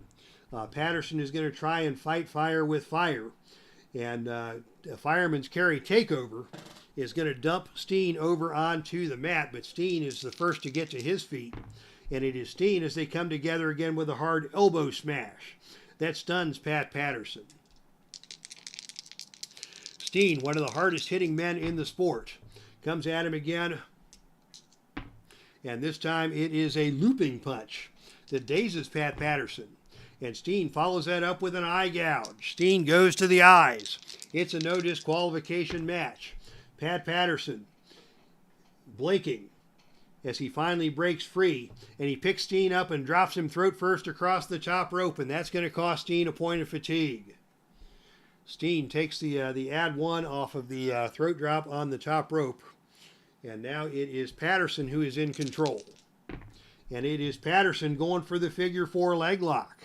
Patterson is going to try and fight fire with fire, and a fireman's carry takeover is going to dump Steen over onto the mat, but Steen is the first to get to his feet, and it is Steen as they come together again with a hard elbow smash. That stuns Pat Patterson. Steen, one of the hardest hitting men in the sport, comes at him again, and this time it is a looping punch that dazes Pat Patterson, and Steen follows that up with an eye gouge. Steen goes to the eyes. It's a no disqualification match. Pat Patterson blinking as he finally breaks free, and he picks Steen up and drops him throat first across the top rope, and that's going to cost Steen a point of fatigue. Steen takes the add one off of the throat drop on the top rope, and now it is Patterson who is in control. And it is Patterson going for the figure 4 leg lock.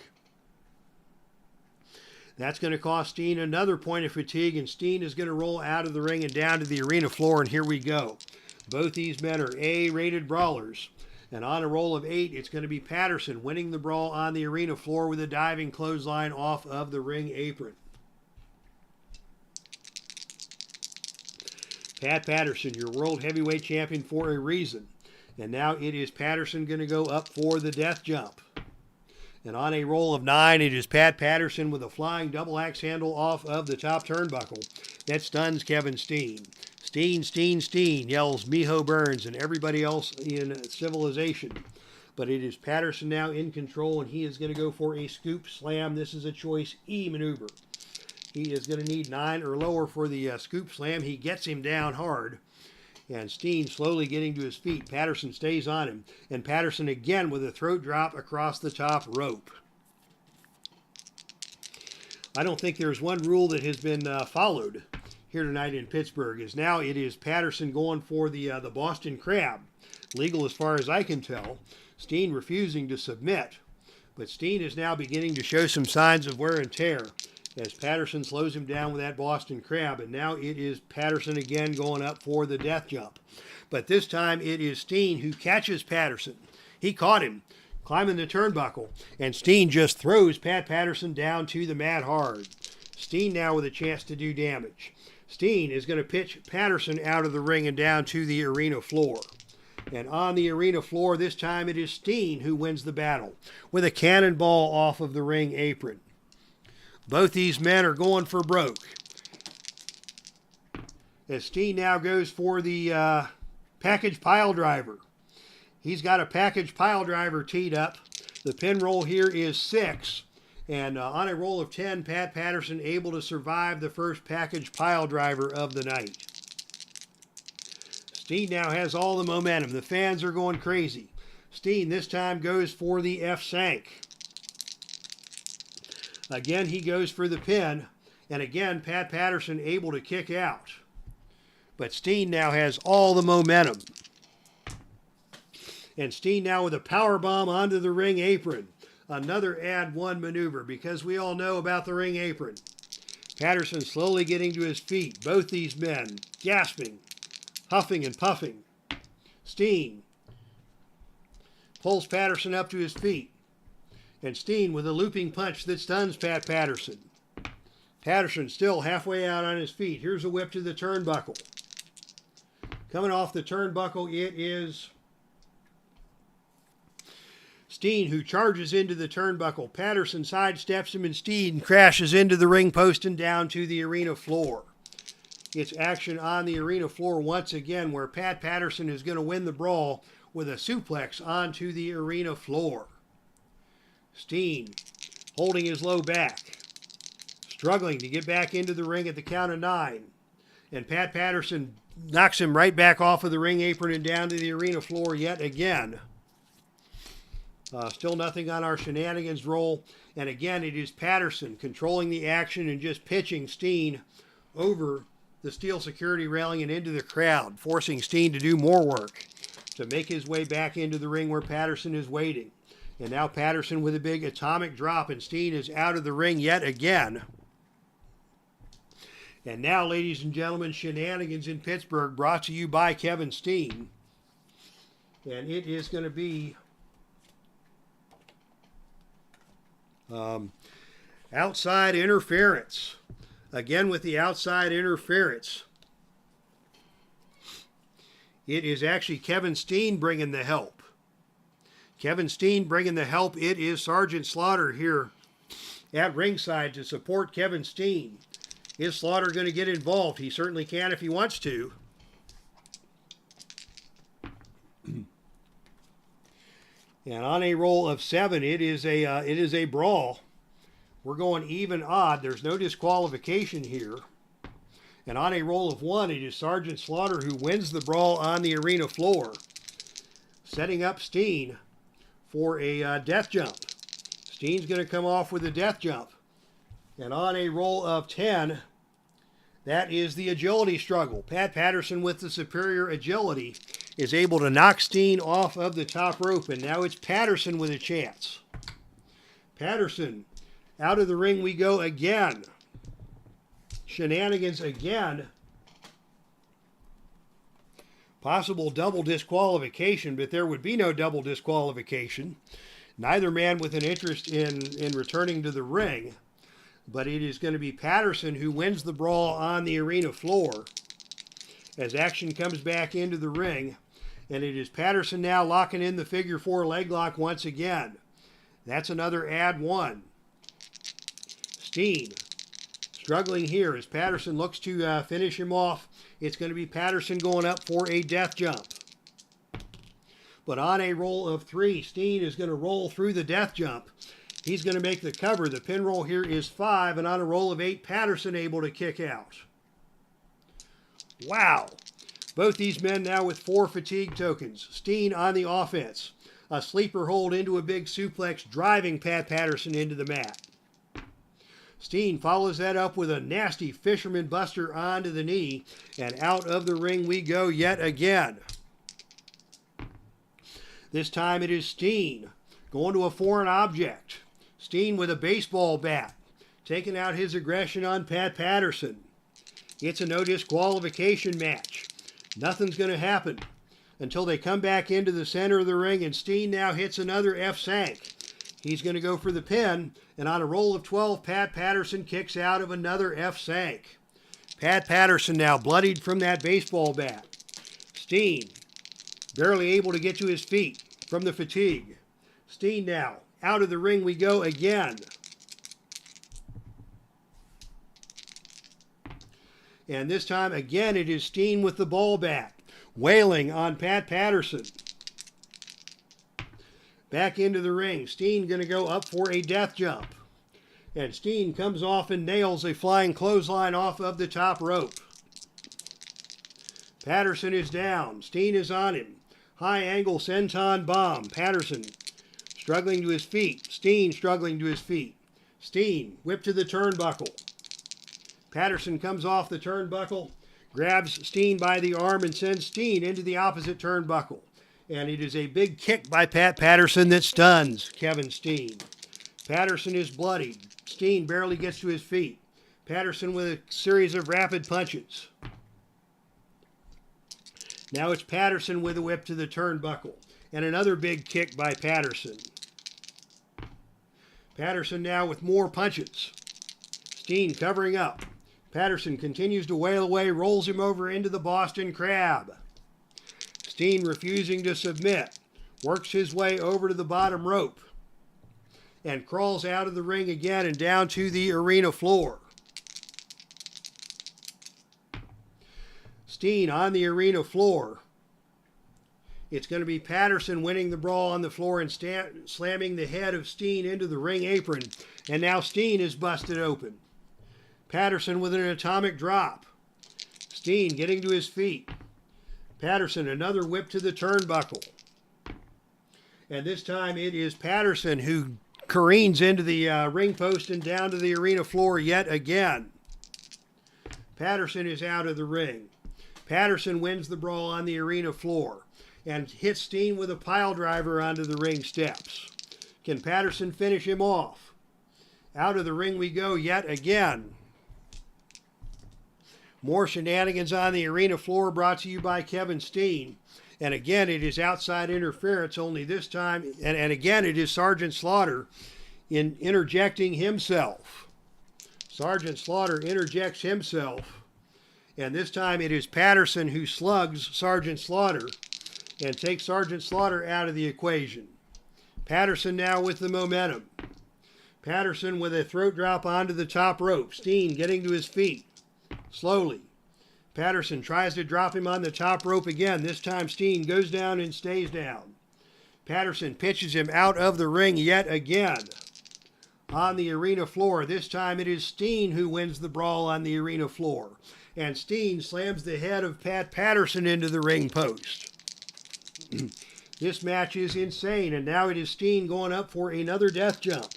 That's going to cost Steen another point of fatigue, and Steen is going to roll out of the ring and down to the arena floor, and here we go. Both these men are A-rated brawlers, and on a roll of 8, it's going to be Patterson winning the brawl on the arena floor with a diving clothesline off of the ring apron. Pat Patterson, your world heavyweight champion for a reason, and now it is Patterson going to go up for the death jump. And on a roll of 9, it is Pat Patterson with a flying double axe handle off of the top turnbuckle. That stuns Kevin Steen. Steen, Steen, Steen, yells Miho Burns and everybody else in civilization. But it is Patterson now in control, and he is going to go for a scoop slam. This is a choice E maneuver. He is going to need 9 or lower for the scoop slam. He gets him down hard. And Steen slowly getting to his feet. Patterson stays on him. And Patterson again with a throat drop across the top rope. I don't think there's one rule that has been followed here tonight in Pittsburgh. Now it is Patterson going for the Boston Crab. Legal as far as I can tell. Steen refusing to submit. But Steen is now beginning to show some signs of wear and tear as Patterson slows him down with that Boston Crab. And now it is Patterson again going up for the death jump. But this time it is Steen who catches Patterson. He caught him climbing the turnbuckle, and Steen just throws Pat Patterson down to the mat hard. Steen now with a chance to do damage. Steen is going to pitch Patterson out of the ring and down to the arena floor. And on the arena floor, this time it is Steen who wins the battle with a cannonball off of the ring apron. Both these men are going for broke. As Steen now goes for the package pile driver. He's got a package pile driver teed up. The pin roll here is 6. And on a roll of 10, Pat Patterson able to survive the first package pile driver of the night. Steen now has all the momentum. The fans are going crazy. Steen this time goes for the F-Sank. Again, he goes for the pin. And again, Pat Patterson able to kick out. But Steen now has all the momentum. And Steen now with a power bomb onto the ring apron. Another add 1 maneuver because we all know about the ring apron. Patterson slowly getting to his feet. Both these men gasping, huffing and puffing. Steen pulls Patterson up to his feet. And Steen with a looping punch that stuns Pat Patterson. Patterson still halfway out on his feet. Here's a whip to the turnbuckle. Coming off the turnbuckle, it is Steen who charges into the turnbuckle. Patterson sidesteps him and Steen crashes into the ring post and down to the arena floor. It's action on the arena floor once again where Pat Patterson is going to win the brawl with a suplex onto the arena floor. Steen holding his low back, struggling to get back into the ring at the count of 9. And Pat Patterson knocks him right back off of the ring apron and down to the arena floor yet again. Still nothing on our shenanigans roll. And again, it is Patterson controlling the action and just pitching Steen over the steel security railing and into the crowd, forcing Steen to do more work to make his way back into the ring where Patterson is waiting. And now Patterson with a big atomic drop, and Steen is out of the ring yet again. And now, ladies and gentlemen, Shenanigans in Pittsburgh, brought to you by Kevin Steen. And it is going to be outside interference. Again with the outside interference. It is actually Kevin Steen bringing the help. Kevin Steen bringing the help. It is Sergeant Slaughter here at ringside to support Kevin Steen. Is Slaughter going to get involved? He certainly can if he wants to. And on a roll of 7, it is a brawl. We're going even odd. There's no disqualification here. And on a roll of 1, it is Sergeant Slaughter who wins the brawl on the arena floor, setting up Steen for a death jump. Steen's going to come off with a death jump. And on a roll of 10, that is the agility struggle. Pat Patterson with the superior agility is able to knock Steen off of the top rope. And now it's Patterson with a chance. Patterson, out of the ring we go again. Shenanigans again. Possible double disqualification, but there would be no double disqualification. Neither man with an interest in returning to the ring. But it is going to be Patterson who wins the brawl on the arena floor as action comes back into the ring. And it is Patterson now locking in the figure 4 leg lock once again. That's another add 1. Steen struggling here as Patterson looks to finish him off. It's going to be Patterson going up for a death jump. But on a roll of 3, Steen is going to roll through the death jump. He's going to make the cover. The pin roll here is 5, and on a roll of 8, Patterson able to kick out. Wow. Both these men now with 4 fatigue tokens. Steen on the offense. A sleeper hold into a big suplex, driving Pat Patterson into the mat. Steen follows that up with a nasty fisherman buster onto the knee, and out of the ring we go yet again. This time it is Steen going to a foreign object. Steen with a baseball bat, taking out his aggression on Pat Patterson. It's a no disqualification match. Nothing's going to happen until they come back into the center of the ring, and Steen now hits another F-Sank. He's going to go for the pin, and on a roll of 12, Pat Patterson kicks out of another F-Sank. Pat Patterson now bloodied from that baseball bat. Steen barely able to get to his feet from the fatigue. Steen now out of the ring we go again. And this time again it is Steen with the ball bat, wailing on Pat Patterson. Back into the ring. Steen going to go up for a death jump. And Steen comes off and nails a flying clothesline off of the top rope. Patterson is down. Steen is on him. High angle senton bomb. Patterson struggling to his feet. Steen struggling to his feet. Steen whip to the turnbuckle. Patterson comes off the turnbuckle, grabs Steen by the arm and sends Steen into the opposite turnbuckle. And it is a big kick by Patterson that stuns Kevin Steen. Patterson is bloodied. Steen barely gets to his feet. Patterson with a series of rapid punches. Now it's Patterson with a whip to the turnbuckle. And another big kick by Patterson. Patterson now with more punches. Steen covering up. Patterson continues to wail away, rolls him over into the Boston Crab. Steen refusing to submit. Works his way over to the bottom rope. And crawls out of the ring again and down to the arena floor. Steen on the arena floor. It's going to be Patterson winning the brawl on the floor and slamming the head of Steen into the ring apron. And now Steen is busted open. Patterson with an atomic drop. Steen getting to his feet. Patterson another whip to the turnbuckle. And this time it is Patterson who careens into the ring post and down to the arena floor yet again. Patterson is out of the ring. Patterson wins the brawl on the arena floor and hits Steen with a pile driver onto the ring steps. Can Patterson finish him off? Out of the ring we go yet again. More shenanigans on the arena floor brought to you by Kevin Steen. And again, it is outside interference, only this time, and again, it is Sergeant Slaughter interjecting himself. Sergeant Slaughter interjects himself. And this time it is Patterson who slugs Sergeant Slaughter and takes Sergeant Slaughter out of the equation. Patterson now with the momentum. Patterson with a throat drop onto the top rope. Steen getting to his feet. Slowly. Patterson tries to drop him on the top rope again. This time Steen goes down and stays down. Patterson pitches him out of the ring yet again. On the arena floor. This time it is Steen who wins the brawl on the arena floor. And Steen slams the head of Patterson into the ring post. This match is insane. And now it is Steen going up for another death jump.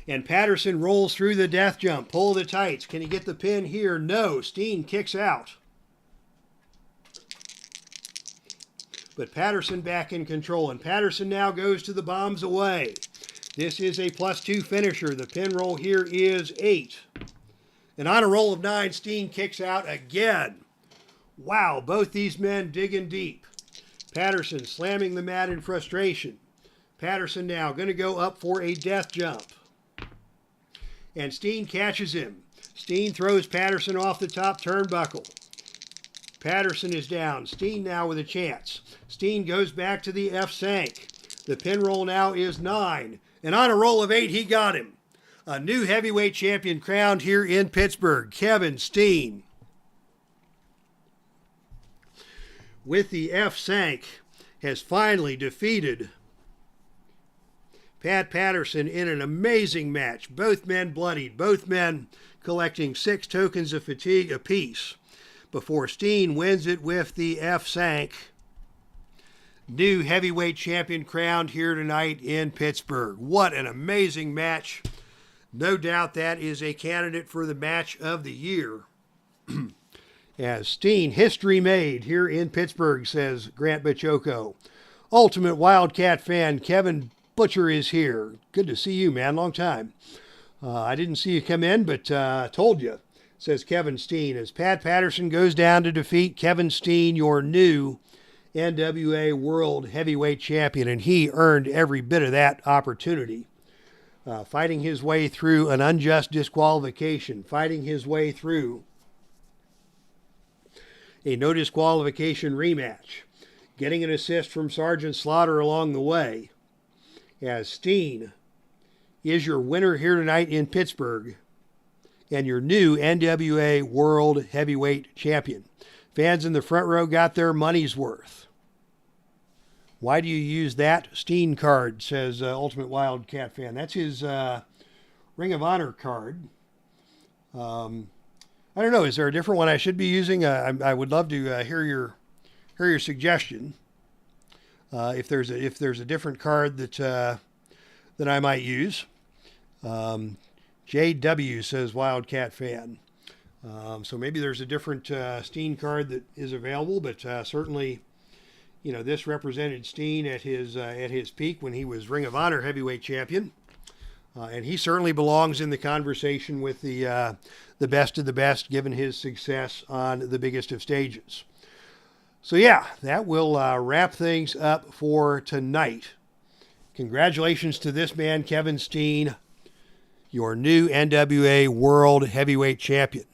And Patterson rolls through the death jump. Pull the tights. Can he get the pin here? No. Steen kicks out. But Patterson back in control. And Patterson now goes to the bombs away. This is a +2 finisher. The pin roll here is 8. And on a roll of 9, Steen kicks out again. Wow, both these men digging deep. Patterson slamming the mat in frustration. Patterson now going to go up for a death jump. And Steen catches him. Steen throws Patterson off the top turnbuckle. Patterson is down. Steen now with a chance. Steen goes back to the F-Sank. The pin roll now is 9. And on a roll of 8, he got him. A new heavyweight champion crowned here in Pittsburgh, Kevin Steen. With the F-Sank, has finally defeated Patterson in an amazing match. Both men bloodied, both men collecting 6 tokens of fatigue apiece before Steen wins it with the F-Sank. New heavyweight champion crowned here tonight in Pittsburgh. What an amazing match. No doubt that is a candidate for the match of the year. As Steen, history made here in Pittsburgh, says Grant Bachoco. Ultimate Wildcat fan Kevin Butcher is here. Good to see you, man. Long time. I didn't see you come in, but told you, says Kevin Steen. As Patterson goes down to defeat Kevin Steen, your new NWA World Heavyweight Champion, and he earned every bit of that opportunity. Fighting his way through an unjust disqualification, fighting his way through a no disqualification rematch, getting an assist from Sergeant Slaughter along the way. As Steen is your winner here tonight in Pittsburgh and your new NWA World Heavyweight Champion. Fans in the front row got their money's worth. Why do you use that Steen card, says Ultimate Wildcat fan. That's his Ring of Honor card. I don't know. Is there a different one I should be using? I would love to hear your suggestion. If there's a different card that I might use. JW says Wildcat fan. So maybe there's a different Steen card that is available, but certainly, this represented Steen at his peak when he was Ring of Honor heavyweight champion. And he certainly belongs in the conversation with the best of the best, given his success on the biggest of stages. So yeah, that will wrap things up for tonight. Congratulations to this man, Kevin Steen, your new NWA World Heavyweight Champion.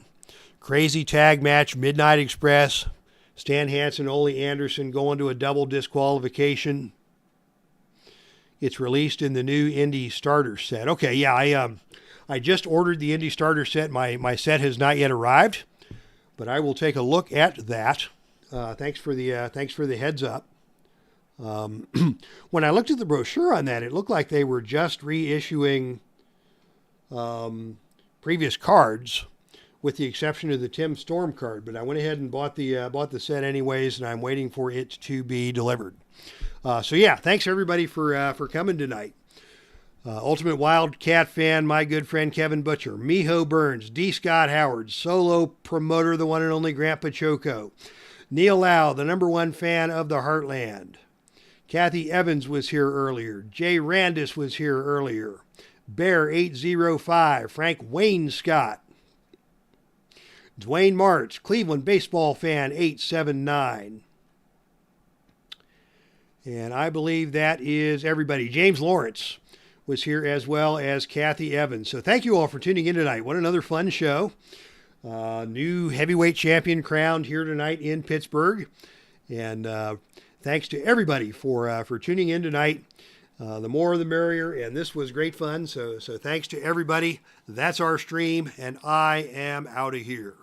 Crazy tag match, Midnight Express, Stan Hansen, Ole Anderson going to a double disqualification. It's released in the new Indie Starter set. Okay, yeah, I just ordered the Indie Starter set. My set has not yet arrived, but I will take a look at that. Thanks for the heads up. When I looked at the brochure on that, it looked like they were just reissuing previous cards, with the exception of the Tim Storm card. But I went ahead and bought the set anyways, and I'm waiting for it to be delivered. So yeah, thanks everybody for coming tonight. Ultimate Wildcat fan, my good friend Kevin Butcher, Miho Burns, D. Scott Howard, solo promoter, the one and only Grandpa Choco, Neil Lau, the #1 fan of the Heartland. Kathy Evans was here earlier. Jay Randis was here earlier. Bear 805, Frank Wayne Scott. Dwayne Martz, Cleveland baseball fan 879. And I believe that is everybody. James Lawrence was here, as well as Kathy Evans. So thank you all for tuning in tonight. What another fun show. New heavyweight champion crowned here tonight in Pittsburgh. And thanks to everybody for tuning in tonight. The more the merrier, and this was great fun. So thanks to everybody. That's our stream, and I am out of here.